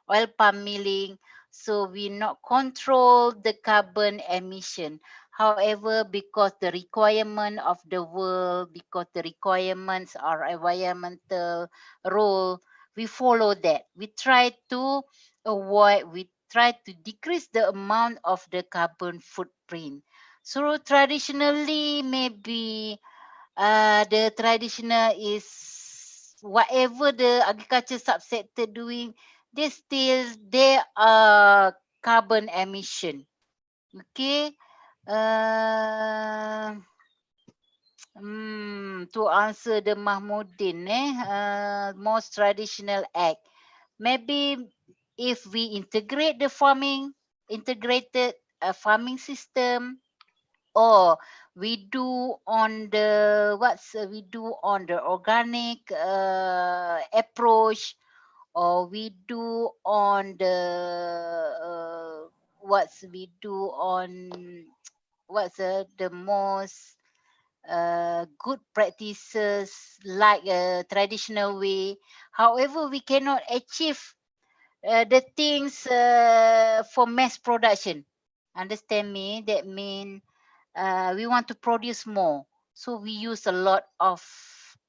oil palm milling, so we not control the carbon emission. However, because the requirement of the world, because the requirements are environmental rule, we follow that. We try to we try to decrease the amount of the carbon footprint. So traditionally, maybe the traditional is whatever the agriculture subsector doing, they are carbon emission. Okay. Uh, to answer the Mahmudin, most traditional act. Maybe if we integrate the integrated farming system, or we do on the we do on the organic approach, or we do on the what's we do on the most good practices like a traditional way. However, we cannot achieve the things for mass production. Understand me? That mean we want to produce more, so we use a lot of,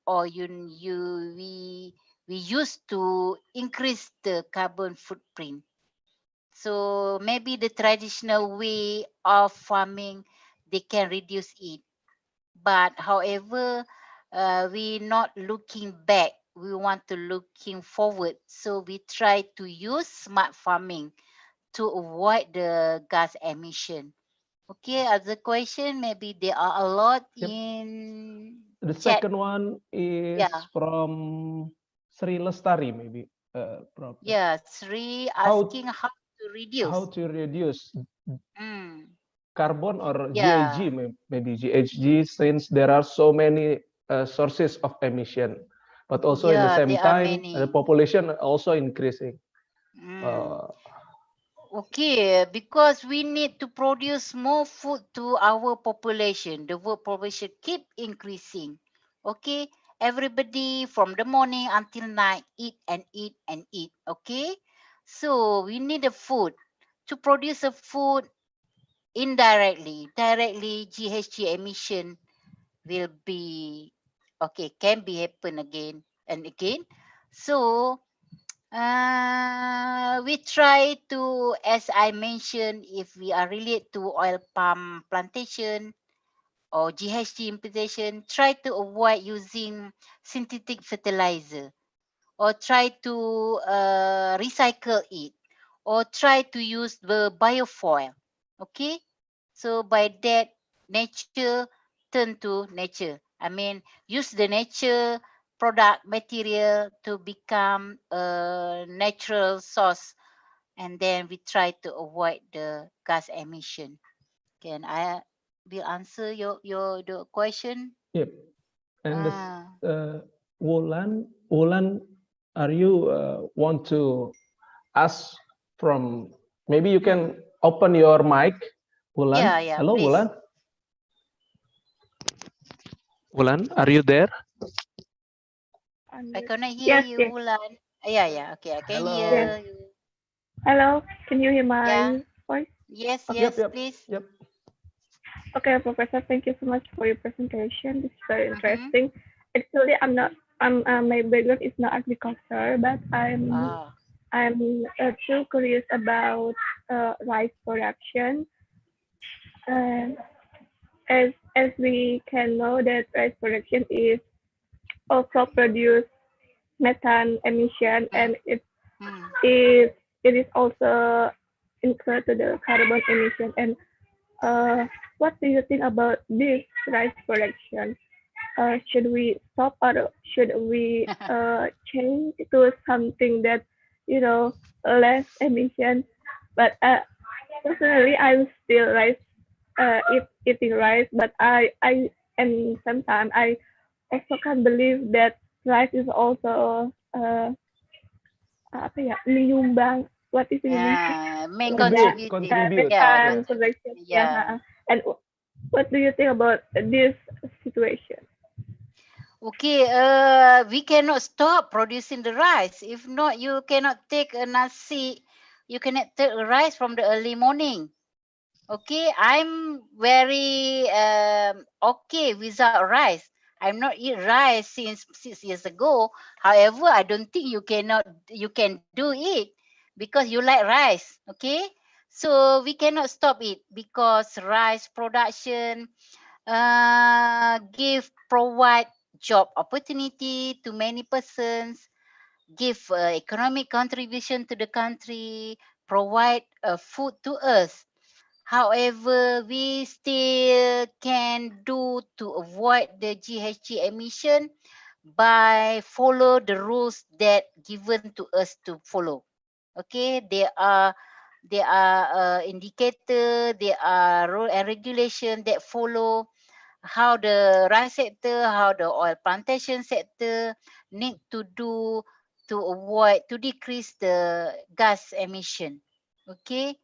or we used to increase the carbon footprint. So maybe the traditional way of farming, they can reduce it. But however, we not looking back, we want to looking forward, so we try to use smart farming to avoid the gas emission. Okay, other question, maybe there are a lot Yep. in The chat. second one Yeah, is from Sri Lestari, maybe. Probably. yeah, Sri How asking how to how reduce. to reduce Mm. carbon or GHG, Yeah, maybe GHG, since there are so many sources of emission, but also in the yeah, same there are time the many. population also increasing. Mm. Uh, Okay, because we need to produce more food to our population. The world population keep increasing. Okay, everybody from the morning until night eat and eat and eat. Okay, so we need the food to produce a food indirectly. Directly, GHG emission will be okay. Can be happen again and again. So we try to, as I mentioned, if we are related to oil palm plantation or GHG implementation, try to avoid using synthetic fertilizer, or try to recycle it, or try to use the biofoil. Okay, so by that, nature turn to nature. I mean, use the nature product material to become a natural source, and then we try to avoid the gas emission. Can I will answer your the question? yep. And this Ah, Wulan, are you want to ask from? Maybe you can mm. open your mic, Wulan. Yeah, yeah, Hello, please. Wulan. Wulan, are you there? I cannot hear Yes, you, yes, Wulan. Yeah, yeah, okay, I can yes. Hello. hear you. Hello, can you hear Yeah, my voice? yes, Okay. Yep, yes, yep, please. yep. Okay, Professor, thank you so much for your presentation. This is very Mm-hmm. interesting. Actually, my background is not agriculture, but Ah, I'm too curious about rice production. And as we can know that rice production is also produce methane emission, mm, and mm. it is also incurred to the carbon emission. And what do you think about this rice production? Should we stop, or should we change to something that, you know, less emission? But personally, I'm still eating rice, but I and sometimes I also can't believe that rice is also apa ya, menyumbang, what is in English? Main Contribute, contributing. contribute. Yeah, Yeah. Methane contribute. production. Yeah. Yeah. And what do you think about this situation? Okay, we cannot stop producing the rice. If not, you cannot take a nasi. You cannot take a rice from the early morning. Okay, I'm very okay without rice. I'm not eat rice since 6 years ago. However, I don't think you can do it because you like rice. Okay, so we cannot stop it because rice production Provide job opportunity to many persons, give economic contribution to the country, provide food to us. However, we still can do to avoid the GHG emission by follow the rules that given to us to follow. Okay, there are indicator, there are rule and regulation that follow how the rice sector, how the oil plantation sector need to do to avoid, to decrease the gas emission. Okay,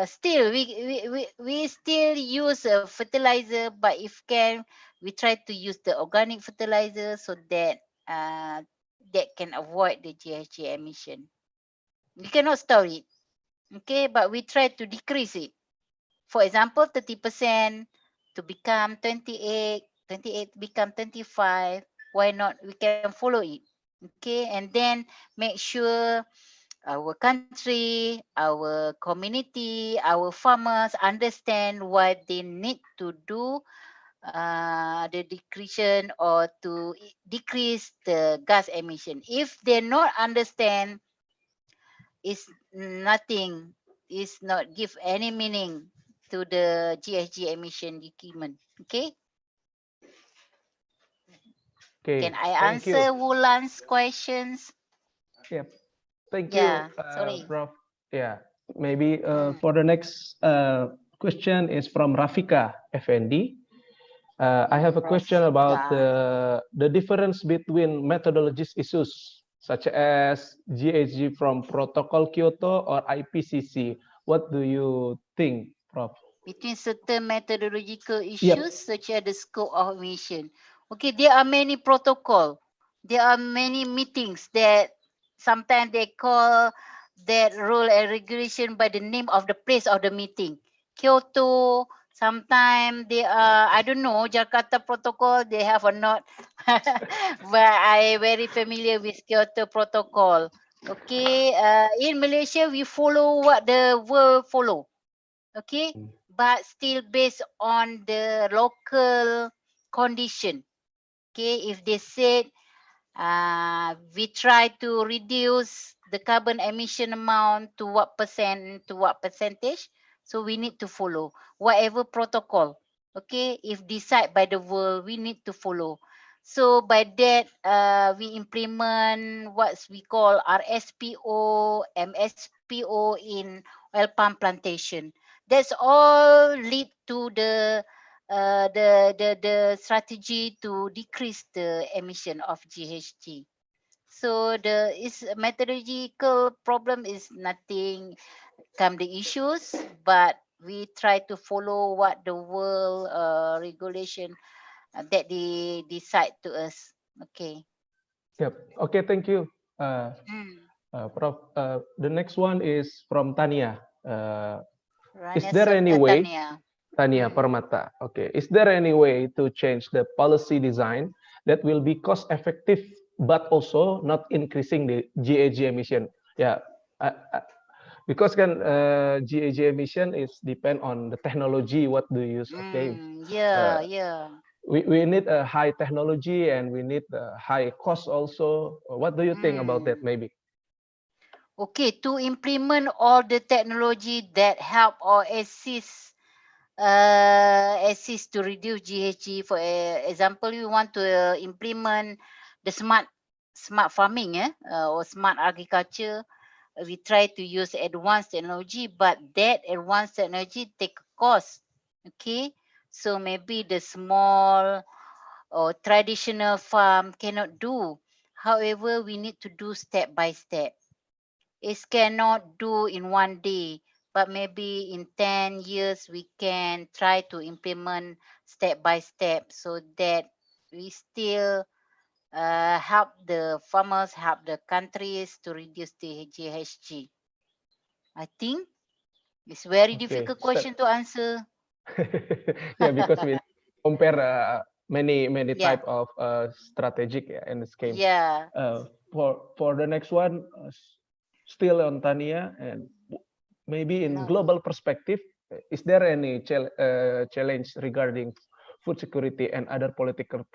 still we still use a fertilizer, but if can, we try to use the organic fertilizer so that that can avoid the GHG emission. We cannot store it, okay, but we try to decrease it. For example, 30% to become 28, 28 become 25. Why not? We can follow it. Okay, and then make sure our country, our community, our farmers understand what they need to do, the decrease or to decrease the gas emission. If they not understand, is nothing, is not give any meaning to the GHG emission decrement. Okay, can Okay, I thank you. answer Wulan's questions? Yep, thank you, Yeah, sorry. Prof. Yeah, maybe Mm, for the next question is from Rafika Effendi. I have a question about Rafika. the difference between methodologies issues such as GHG from Protocol Kyoto or IPCC. What do you think, Prof? Between certain methodological issues Yep. such as the scope of emission. Okay, there are many protocol. There are many meetings that sometimes they call that rule and regulation by the name of the place of the meeting. Kyoto, sometimes they are, I don't know, Jakarta protocol, they have or not. But I very familiar with Kyoto protocol. Okay, in Malaysia, we follow what the world follow. Okay, but still based on the local condition. Okay, if they said we try to reduce the carbon emission amount to what percent, to what percentage, so we need to follow whatever protocol. Okay, if decide by the world, we need to follow. So by that, we implement what we call RSPO, MSPO in oil palm plantation. That's all lead to the strategy to decrease the emission of GHG. So the is methodological problem is nothing come the issues, but we try to follow what the world regulation that they decide to us. Okay. Yep. Okay, thank you, Mm. Prof. The next one is from Tania. Is Rania there any way, Tania. Tania Mm. Permata, okay, is there any way to change the policy design that will be cost effective but also not increasing the GHG emission? Yeah, because kan GHG emission is depend on the technology what do you use. Okay, Yeah, uh, yeah. we need a high technology and we need a high cost also. What do you think about that? Mm. Maybe. Okay, to implement all the technology that help or assist to reduce GHG. For example, you want to implement the smart farming, or smart agriculture. We try to use advanced technology, but that advanced technology take a cost. Okay, so maybe the small or traditional farm cannot do. However, we need to do step by step. It cannot do in one day, but maybe in 10 years we can try to implement step by step so that we still help the farmers, help the countries to reduce the GHG. I think it's very Okay, difficult step. question to answer. Yeah, because we compare many Yeah, type of strategic yeah, in this game. yeah, For the next one, still on Tania and maybe in no. global perspective, is there any challenge regarding food security and other political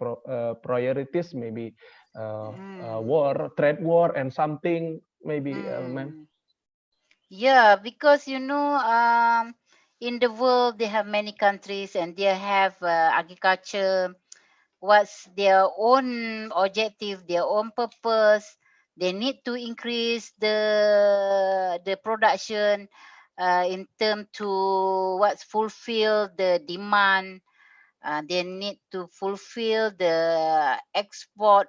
priorities, maybe Mm. war, trade war, and something maybe, ma'am? Mm. Yeah, because in the world they have many countries and they have agriculture. What's their own objective, their own purpose? They need to increase the production in term to what's fulfill the demand. They need to fulfill the export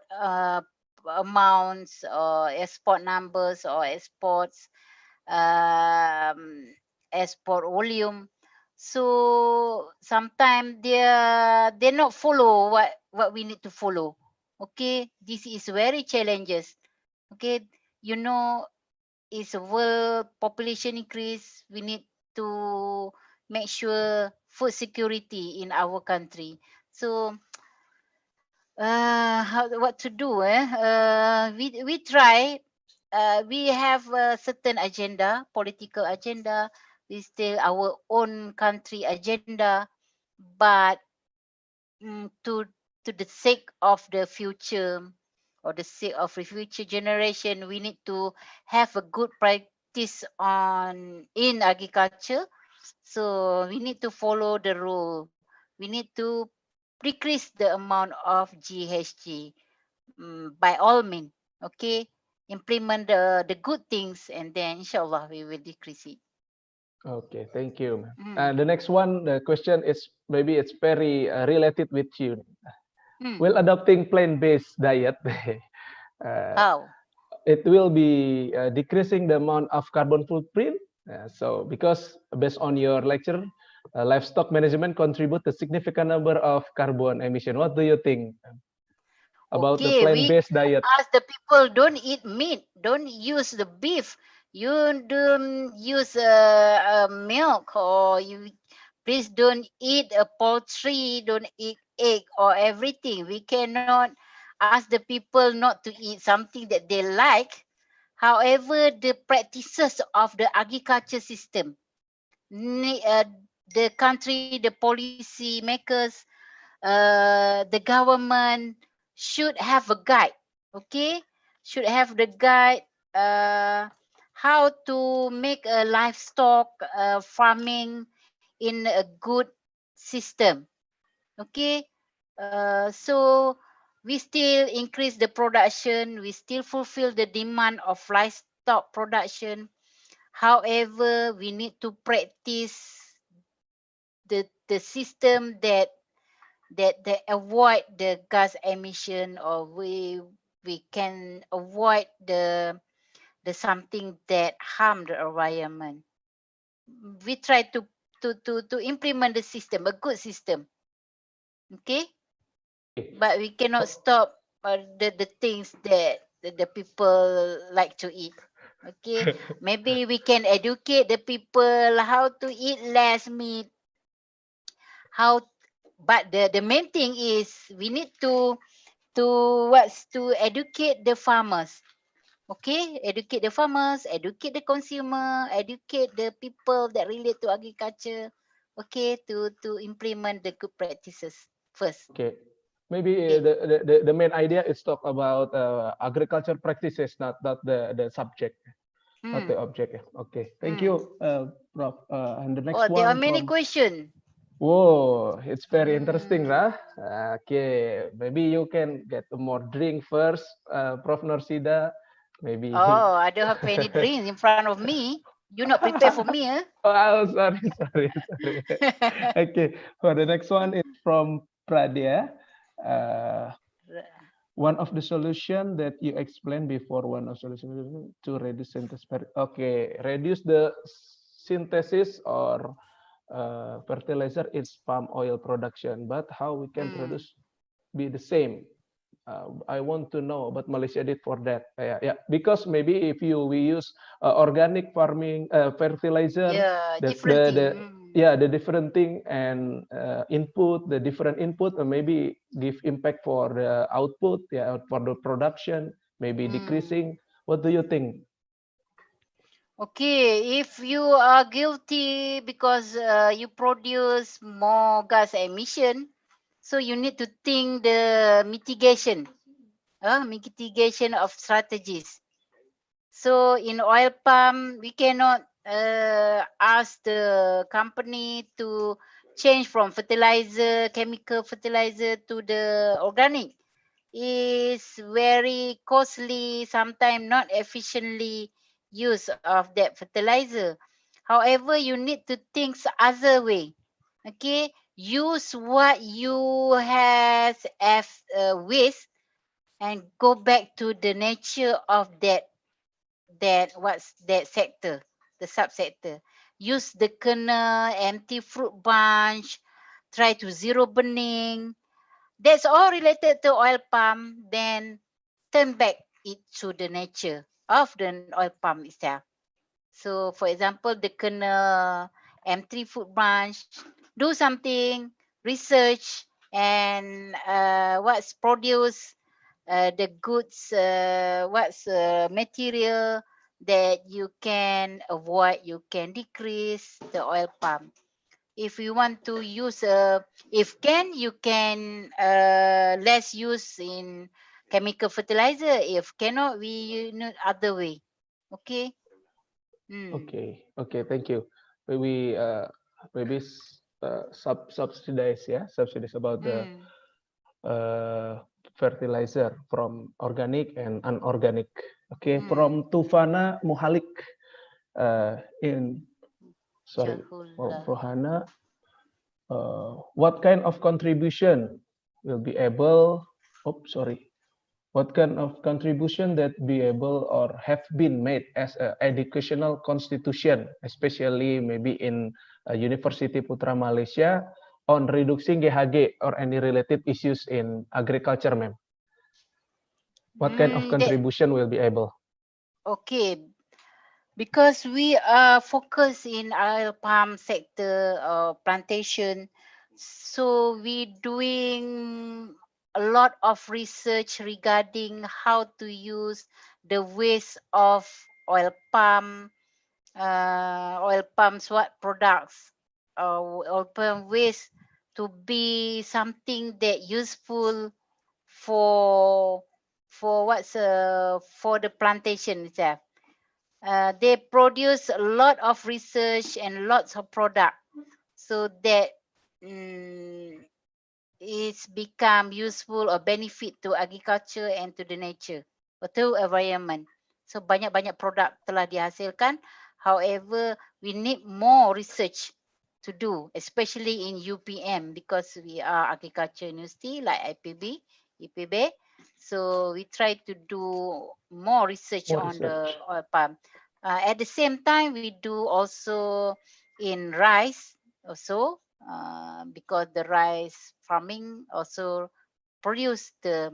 amounts or export numbers or exports um, export volume. So sometimes they not follow what we need to follow. Okay, this is very challenges. Okay, you know, is a world population increase. We need to make sure food security in our country. So what to do? We try. We have a certain agenda, political agenda. We still our own country agenda, but to the sake of the future or the sake of the future generation, we need to have a good practice on in agriculture. So we need to follow the rule. We need to decrease the amount of GHG by all means. Okay, implement the good things, and then inshallah we will decrease it. Okay, thank you, ma'am. Mm. The next one, the question is maybe it's very related with you. Mm. Will adopting plant-based diet, uh, How? it will be decreasing the amount of carbon footprint. So, because based on your lecture, livestock management contribute a significant number of carbon emission. What do you think about the Okay, we plant-based diet? ask the people don't eat meat, don't use the beef, you don't use milk, or you please don't eat a poultry, don't eat egg or everything. We cannot ask the people not to eat something that they like. However, the practices of the agriculture system, the country, the policy makers, the government should have a guide. Okay, should have the guide how to make a livestock farming in a good system. Okay, so we still increase the production, we still fulfill the demand of livestock production. However, we need to practice the system that avoid the gas emission, or we can avoid the something that harm the environment. We try to implement the system, a good system. Okay, but we cannot stop the things that the people like to eat. Okay, maybe we can educate the people how to eat less meat, how, but the main thing is we need to what's to educate the farmers. Okay, educate the farmers, educate the consumer, educate the people that relate to agriculture. Okay, to implement the good practices first. Okay, maybe Okay. the main idea is talk about agriculture practices, not the subject, not the Hmm. object. Okay, thank Hmm. you, Prof. And the next Oh, there are one many from, questions. whoa, it's very interesting, Hmm. right? Okay, maybe you can get more drink first, Prof. Norsida. Maybe. Oh, I don't have any drinks in front of me. You not prepare for me, eh? Oh, sorry, sorry. Okay, for the next one is from Pradya. Uh, one of the solution that you explained before, one of solution to reduce synthesis. Okay, reduce the synthesis or fertilizer is palm oil production, but how we can Hmm. produce be the same? I want to know, but Malaysia did for that. Yeah, because maybe if we use organic farming fertilizer, Yeah, different the thing. Hmm. yeah, the different thing and input, the different input, maybe give impact for the output, yeah, for the production, maybe Hmm. decreasing. What do you think? Okay, if you are guilty because you produce more gas emission, So you need to think the mitigation of strategies. So in oil palm, we cannot ask the company to change from chemical fertilizer to the organic. Is very costly, sometimes not efficiently use of that fertilizer. However, you need to think other way. Okay, use what you has as waste and go back to the nature of that sector, the subsector. Use the kernel, empty fruit bunch, try to zero burning. That's all related to oil palm. Then turn back it to the nature of the oil palm itself. So, for example, the kernel, M3 food branch, do something, research, and what's produce the goods, what's material that you can avoid, you can decrease the oil palm. If you want to use if can, you can less use in chemical fertilizer. If cannot, we other way. Okay. Okay, okay, thank you. Maybe subsidize, yeah, subsidize about the Mm. fertilizer from organic and unorganic. Okay, Mm. from Tufana Muhalik in sorry, from Jahula. Rohana, what kind of contribution will be able? Oh, sorry. What kind of contribution that be able or have been made as an educational constitution, especially maybe in University Putra Malaysia, on reducing GHG or any related issues in agriculture, ma'am? What kind of That contribution will be able? okay. Because we are focused in oil palm sector or plantation, so we doing a lot of research regarding how to use the waste of oil palm, oil palms what products, oil palm waste to be something that useful for for the plantation itself. They produce a lot of research and lots of product, so that mm, it's become useful or benefit to agriculture and to the nature or to environment. So banyak-banyak produk telah dihasilkan. However, we need more research to do, especially in UPM, because we are agriculture university like IPB, IPB. So we try to do more research More on the research. oil palm. At the same time, we do also in rice also, because the rice farming also produce the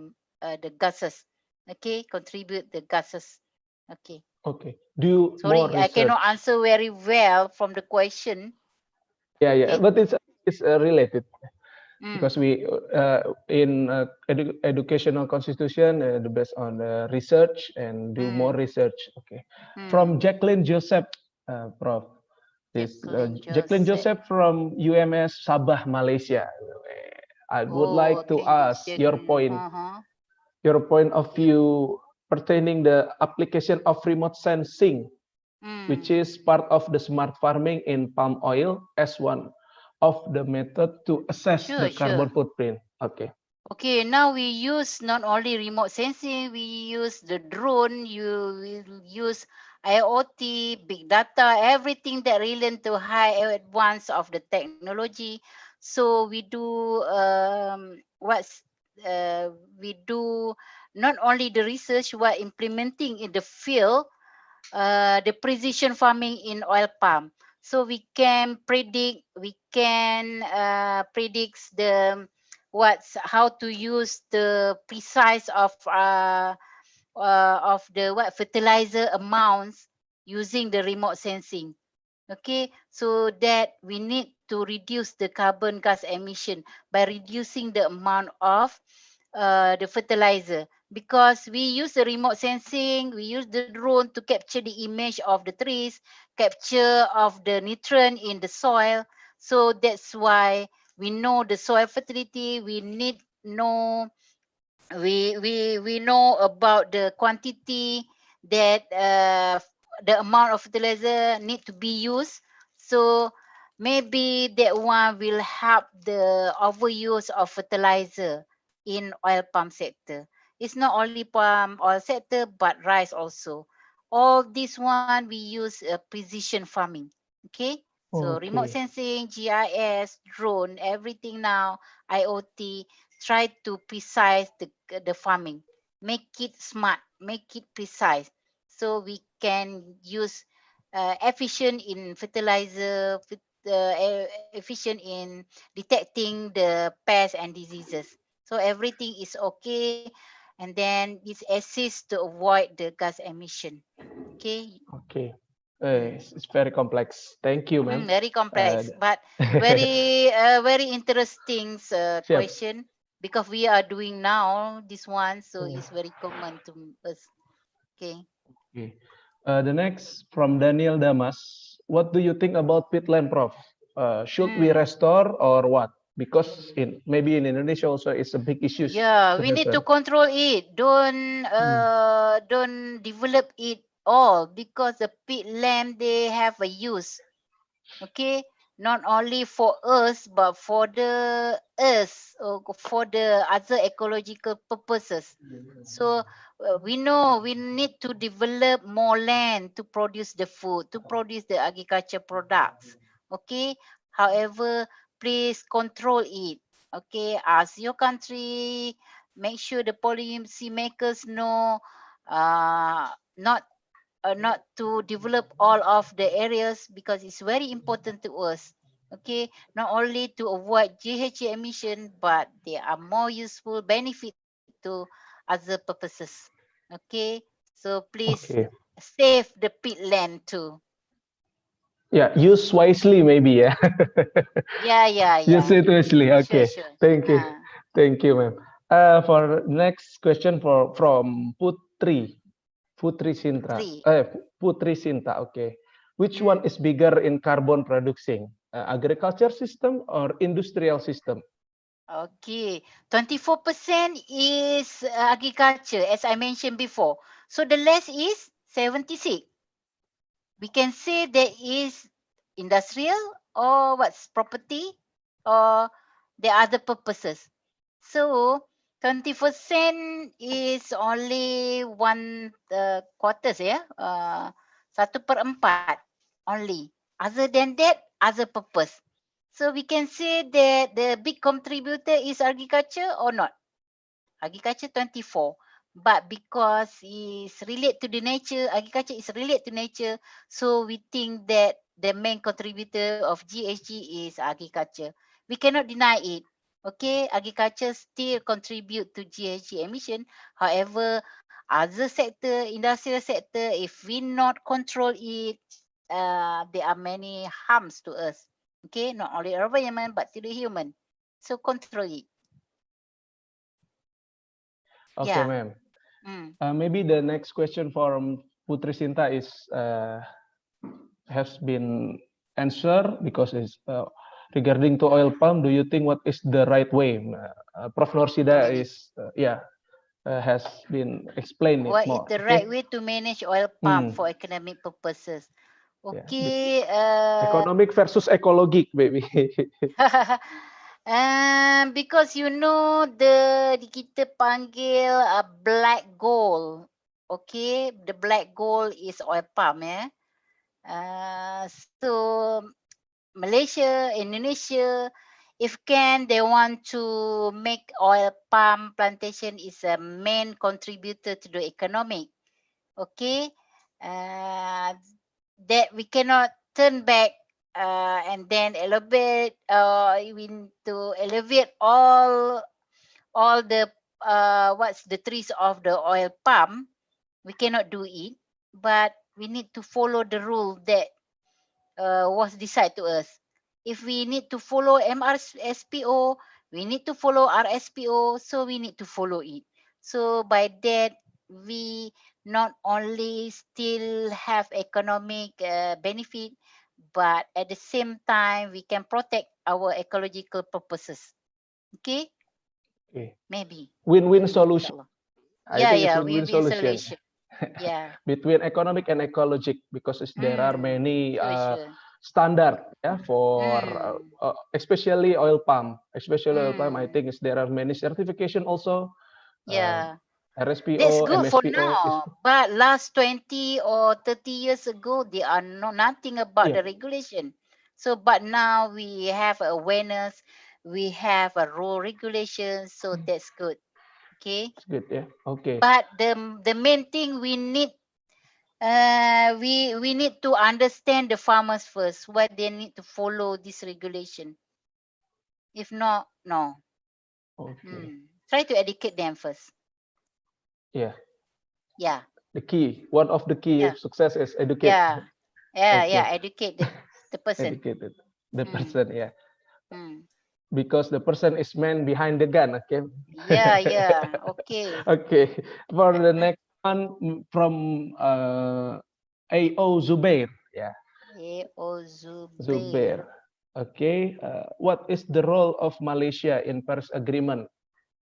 gases. Okay, contribute the gases. Okay. Okay. Do more Sorry, I cannot research. answer very well from the question. Yeah, yeah, Okay. but it's related. Mm, Because we in educational constitution based on research and do more mm, research. Okay, mm. from Jacqueline Joseph, Prof. This Jacqueline Jacqueline Joseph. Joseph from UMS Sabah, Malaysia. I would Oh, like to okay. ask Jacqueline. Uh-huh. your point of view pertaining the application of remote sensing, which Mm. is part of the smart farming in palm oil as one of the method to assess the Sure, carbon sure. footprint. Okay. Okay, now we use not only remote sensing, we use the drone, you will use IoT, big data, everything that relate to high advance of the technology. So we do we do not only the research, we are implementing in the field the precision farming in oil palm. So we can predict the what's how to use the precise of the what fertilizer amounts using the remote sensing. Okay, so that we need to reduce the carbon gas emission by reducing the amount of the fertilizer, because we use the remote sensing, we use the drone to capture the image of the trees, capture of the nutrient in the soil. So that's why We know the soil fertility. We need know we know about the quantity that the amount of fertilizer need to be used. So maybe that one will help the overuse of fertilizer in oil palm sector. It's not only palm oil sector but rice also. All this one we use precision farming. Okay, so remote Okay. sensing, GIS, drone, everything now, IoT, try to precise the farming, make it smart, make it precise, so we can use efficient in fertilizer, efficient in detecting the pests and diseases. So everything is okay, and then this assists to avoid the gas emission. Okay. Okay. Mm. It's very complex. Thank you, ma'am. Very complex, Uh, but very interesting Siap. question, because we are doing now this one, so Uh, it's very common to us. Okay. Okay. The next from Daniel Damas. What do you think about peatland, Prof? Should we Mm. restore or what? Because in maybe in Indonesia also it's a big issue Yeah, to we need to happen. control it. Hmm. Don't develop it all, because the pit lamp they have a use. Okay, not only for us but for the us, or for the other ecological purposes. So we know we need to develop more land to produce the food, to produce the agriculture products. Okay, however, please control it. Okay, as your country, make sure the policy makers know, not not to develop all of the areas, because it's very important to us. Okay, not only to avoid GHG emission, but they are more useful benefit to other purposes. Okay, so please Okay. save the pit land too. Yeah, use wisely maybe, yeah. Use Yeah. it wisely. Sure, Okay. sure. Thank you. Uh, Thank you, ma'am. For next question from Putri Sintra. Three. Putri Sinta. Okay. Which one Mm. is bigger in carbon producing? Agriculture system or industrial system? Okay, 24% is agriculture, as I mentioned before. So the less is 76. We can say there is industrial, or what's property, or the other purposes. So 20% is only one quarters, yeah, 1/4 only. Other than that, other purpose. So we can say that the big contributor is agriculture or not. Agriculture 24, but because it's relate to the nature, agriculture is relate to nature, so we think that the main contributor of GHG is agriculture. We cannot deny it. Okay, agriculture still contribute to GHG emission. However, other sector, industrial sector, if we not control it, there are many harms to us. Okay, not only environment but to the human. So control it. Okay, Yeah. ma'am. Mm. Maybe the next question from Putri Sinta is has been answered because it's regarding to oil palm. Do you think what is the right way? Prof. To Norsida manage. is has been explained it What is more. the right Okay. way to manage oil palm Hmm. for economic purposes? Yeah. Okay. Economic versus ecologic, baby. Because you know kita panggil black gold. Okay, the black gold is oil palm, yeah. So Malaysia, Indonesia, if can, they want to make oil palm plantation is a main contributor to the economic. Okay, uh, that we cannot turn back, and then elevate. We need to elevate all the what's the trees of the oil palm. We cannot do it, but we need to follow the rule that was decided to us. If we need to follow MRSPO, we need to follow RSPO, so we need to follow it. So by that, we not only still have economic benefit, but at the same time, we can protect our ecological purposes. Okay, Okay. maybe. Win-win solution. Inshallah. I Yeah, think it's yeah, win-win win-win solution solution. Yeah. between economic and ecologic because there are Mm, many sure. standard for Mm, especially oil palm. Especially oil palm, I mm, think there are many certification also. Uh, yeah. That's RSPO, good for MSPO is now. But last 20 or 30 years ago, they are nothing about yeah, the regulation. So, but now we have awareness, we have a rule regulation, so that's good. Okay. it's good. Yeah, okay, But the main thing we need, we need to understand the farmers first, why they need to follow this regulation. If not, no. okay, Try to educate them first. yeah. Yeah, The key, one of the key yeah, of success is educate. yeah, yeah, yeah. Okay, Educate the person. educated the Mm, person. Yeah, mm. because the person is man behind the gun. Okay. Yeah, yeah. Okay. Okay, for the next one from AO Zubair. Yeah, A.O. Zubair. Zubair. Okay, what is the role of Malaysia in Paris Agreement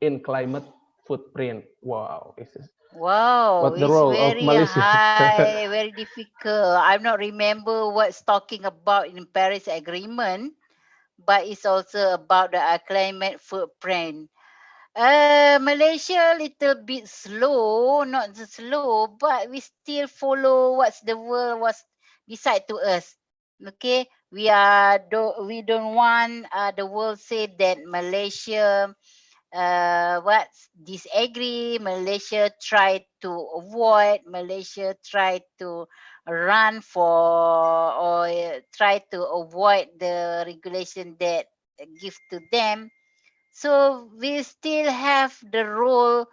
in climate footprint? Wow, this is Wow, what the it's role of very Malaysia. high, very difficult. I'm not remember what's talking about in Paris Agreement, but it's also about the climate footprint. Malaysia little bit slow, not so slow, but we still follow what's the world was decide to us. Okay, we don't want the world say that Malaysia what disagree. Malaysia try to avoid. Malaysia try to run for or try to avoid the regulation that give to them. So we still have the role.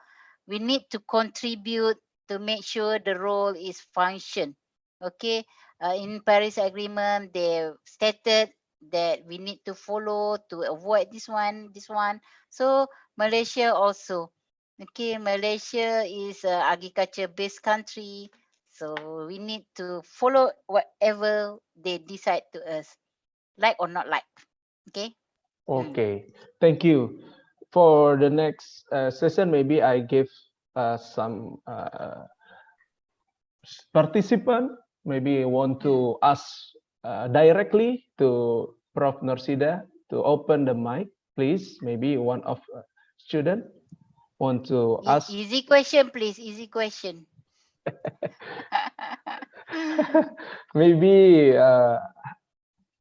We need to contribute to make sure the role is function. Okay. In Paris Agreement, they stated that we need to follow to avoid this one, this one. So Malaysia also. Okay, Malaysia is a agriculture-based country, so we need to follow whatever they decide to us, like or not like. Okay. Mm. Okay, thank you. For the next session, maybe I give some participant maybe want Mm. to ask directly to Prof. Norsida to open the mic, please. Maybe one of student want to ask. Easy question, please. Easy question. Maybe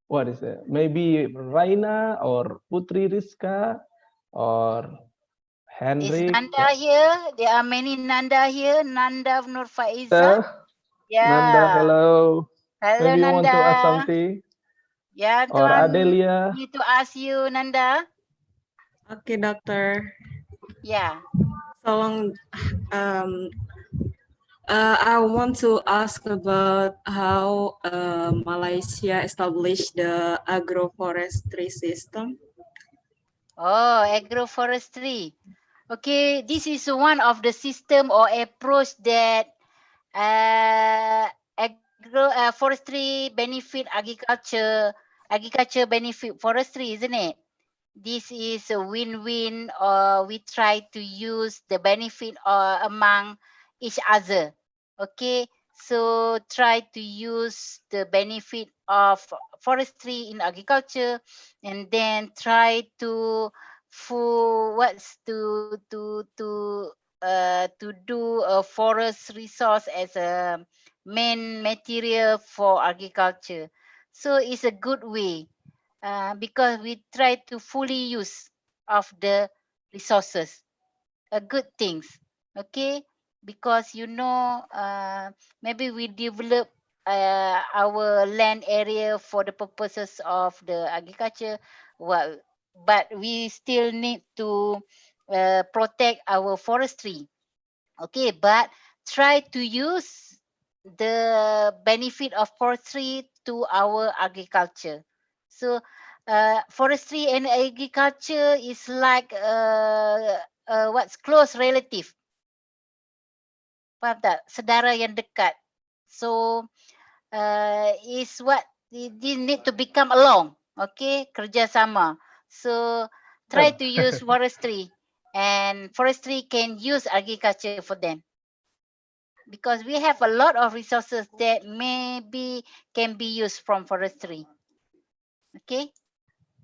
what is it? Maybe Raina or Putri Rizka or Is Henrik. Nanda here? There are many Nanda here. Nanda Nur Faiza. Yeah. Nanda, Yeah. hello. Hello, Maybe you want to ask Nanda. something? Yeah, Or Tuan Adelia? need to ask you, Nanda. Okay, doctor. Yeah. So um, I want to ask about how Malaysia established the agroforestry system. Oh, agroforestry. Okay, this is one of the system or approach that forestry benefit agriculture benefit forestry, isn't it? This is a win-win, or we try to use the benefit among each other. Okay, so try to use the benefit of forestry in agriculture, and then try to for what's to do a forest resource as a main material for agriculture. So it's a good way, because we try to fully use of the resources, good things. Okay, because maybe we develop our land area for the purposes of the agriculture, well, but we still need to protect our forestry. Okay, but try to use the benefit of forestry to our agriculture. So forestry and agriculture is like what's close relative. Faham tak? Sedara yang dekat. So is what they need to become along. Okay, kerjasama. So try Benar. to use forestry, and forestry can use agriculture for them, because we have a lot of resources that maybe can be used from forestry. Okay.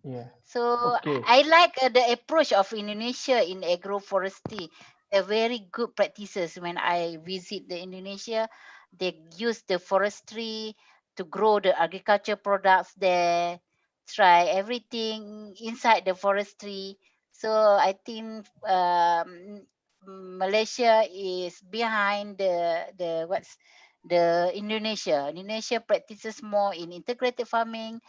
Yeah. So Okay. I like the approach of Indonesia in agroforestry. They're very good practices. When I visit the Indonesia, they use the forestry to grow the agriculture products there. Try everything inside the forestry. So I think Malaysia is behind the what's the Indonesia. Indonesia practices more in integrated farming,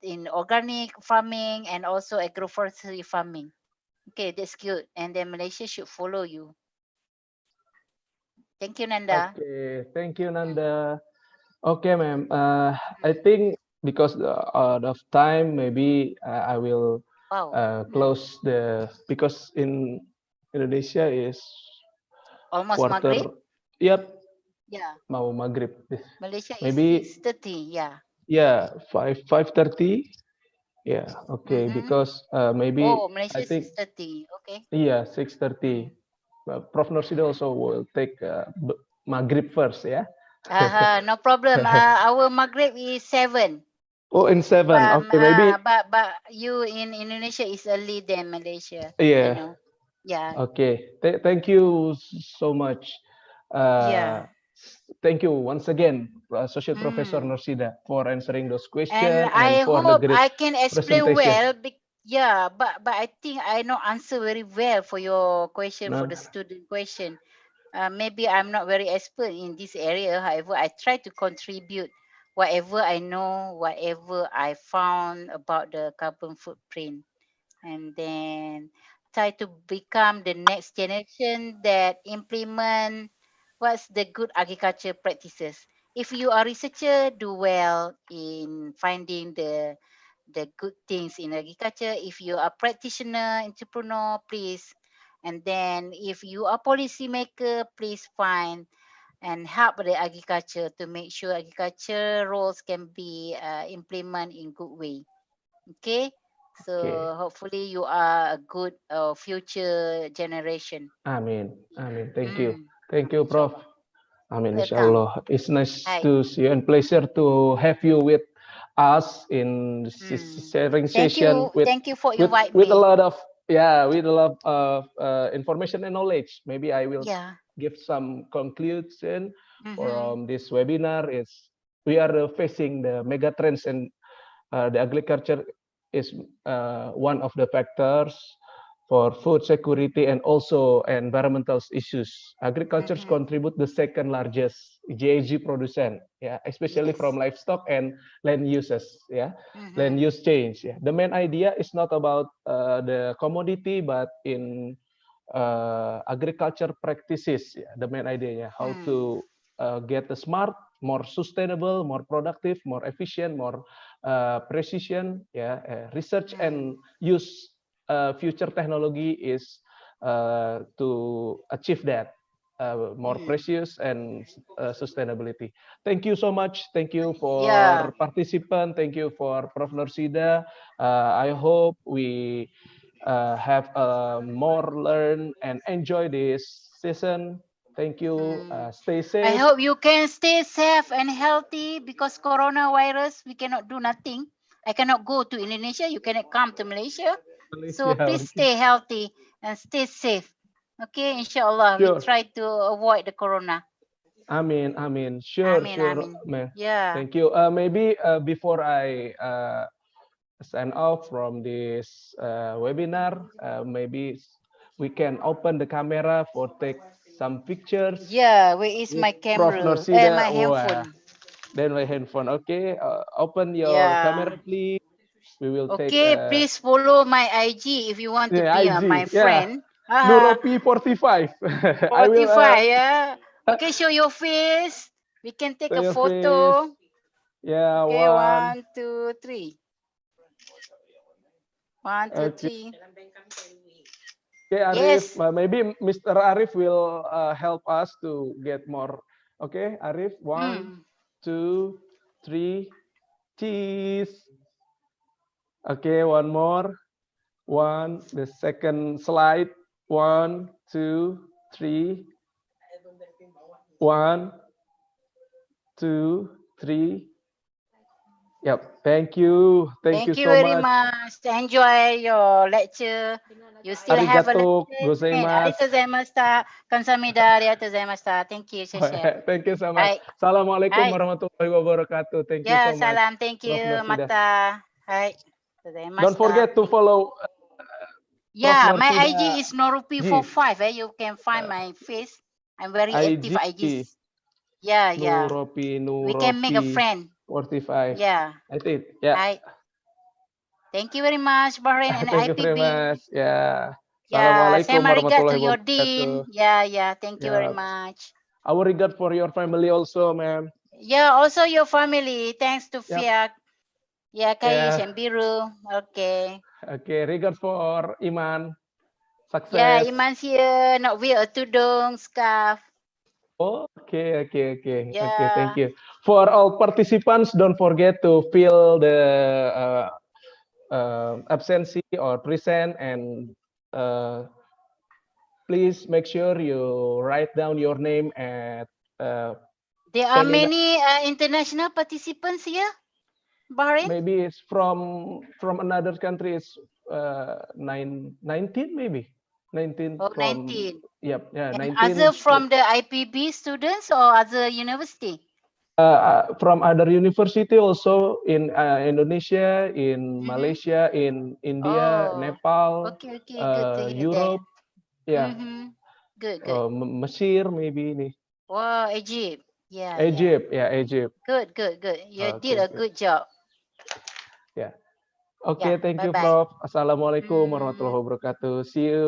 in organic farming, and also agroforestry farming. Okay, that's good. And then Malaysia should follow you. Thank you, Nanda. Okay. Thank you, Nanda. Okay, ma'am. I Mm. think because out of time, maybe I will Wow. Mm. close the because in Indonesia is Almost quarter. Maghrib. Yep, Yeah. mau maghrib. Malaysia is Maybe 6:30. Yeah. yeah, 5:30. Yeah, okay. Mm-hmm. Because maybe Oh, I Malaysia think 6:30. Okay. yeah 6:30. Mm. Prof Norsida also will take maghrib first. Yeah. No problem. Our Maghrib is 7. Oh, in 7. Okay, maybe But you in Indonesia is early than Malaysia. I yeah. know. Yeah. Okay, thank you so much. Uh, Yeah. Thank you once again, Associate Professor Mm. Norsida, for answering those And questions and I for the hope great I can explain presentation. well. Yeah, but I think I not answer very well for your question, for No? the student question. Maybe I'm not very expert in this area. However, I try to contribute whatever I know, whatever I found about the carbon footprint, and then try to become the next generation that implement what's the good agriculture practices. If you are researcher, do well in finding the good things in agriculture. If you are practitioner, entrepreneur, please. And then if you are policymaker, please find and help the agriculture to make sure agriculture roles can be implemented in good way. Okay. Okay. So hopefully you are a good future generation. Amin. Amin. Mm. Thank you, Prof. Inshallah. Amin. Welcome. Inshallah. It's nice Hi. to see you and pleasure to have you with us in this Mm. sharing Thank session you. Thank you for with invite with a me. lot of yeah with a lot of information and knowledge. Maybe I will Yeah. give some conclusion Mm-hmm. from this webinar. Is we are facing the mega trends and the agriculture is one of the factors for food security and also environmental issues. Agricultures Mm-hmm. contribute the second largest GHG producer, yeah, especially from Yes. livestock and land uses, yeah, land Mm-hmm. use change. Yeah. The main idea is not about the commodity, but in agriculture practices. Yeah, the main idea, yeah, how Mm. to get the smart, more sustainable, more productive, more efficient, more precision. Yeah, research Mm. and use future technology is to achieve that. More Mm. precious and sustainability. Thank you so much. Thank you Yeah. for participant. Thank you for Prof. Norsida. I hope we have more learn and enjoy this season. Thank you. Mm. Stay I safe. hope you can stay safe and healthy, because coronavirus, we cannot do nothing. I cannot go to Indonesia. You cannot come to Malaysia. So Malaysia. please Okay. stay healthy and stay safe. Okay, inshallah, we Sure. try to avoid the corona. Amin. Amin. Sure. Amin, Sure. amin. Man. Yeah. Thank you. Maybe before I sign off from this webinar, maybe we can open the camera for take some pictures Yeah, where is with my Prof. camera? Norsida. My Wah, handphone. then my handphone. Okay, open your Yeah. camera, please. We will take Okay, please follow my IG if you want to yeah, be my IG. Yeah, friend. Nuropi 45. I will 45, yeah. Okay, show your face. We can take show a your face. photo. Yeah, Okay, one. 1, 2, 3. 1, 2, Okay, 3. okay, Arif. Yes. Maybe Mr. Arif will help us to get more. Okay, Arif. One, Mm. two, three. Cheese. Okay, one more. The second slide. 1, 2, 3. 1, 2, 3. Yep. Thank you. Thank you Thank you so very much. much. Enjoy your lecture. You still have a Arigato lecture. gozaimasu. ありがとうございました。감사합니다. ありがとうございました. Thank you. 謝謝. Thank you so much. はい。 Assalamualaikum はい。 warahmatullahi wabarakatuh. Thank you Ya, so much, salam. Thank Prof. you. Nofida. また. はい。 Don't ありがとうございました. forget to follow Prof. Yeah, my Norfida IG is Norupi45. You can find my face. I'm very active IG. IG. Yeah, yeah. Nuropi We can make a friend. 45. Yeah. I think. Yeah. Hi. Thank you very much, Bahrain and Thank you very IPB. much. Yeah. Yeah, Assalamualaikum same regard to warahmatullahi your wabarakatuh. dean. Yeah, yeah. Thank you very Yeah. much. Our regard for your family also, ma'am. Yeah, also your family. Thanks to Yep. Fiak. Yeah, Kaish Yeah. and Biru. Okay. Okay. Regard for Iman. Yeah, Success. Iman's here. Not wear a tudung scarf. Oh, okay. Okay. Yeah. Thank you. For all participants, don't forget to fill the absentee or present, and please make sure you write down your name at There are standing up. many international participants here, Bahrain. Maybe it's from another country. It's 19 maybe 19 Oh, from 19. yep, yeah, And 19 other from the IPB students or other university? from other university also in Indonesia, in Mhm. Malaysia, in India, Oh, Nepal, okay. Good to hear that. Europe, yeah, Good. Mesir maybe ini, Wow, Egypt. Yeah. Egypt, yeah, Egypt. Good. You did a Okay. good job. Yeah. Okay, Yeah. thank you, Bye-bye. Prof. Assalamualaikum warahmatullahi wabarakatuh. See you.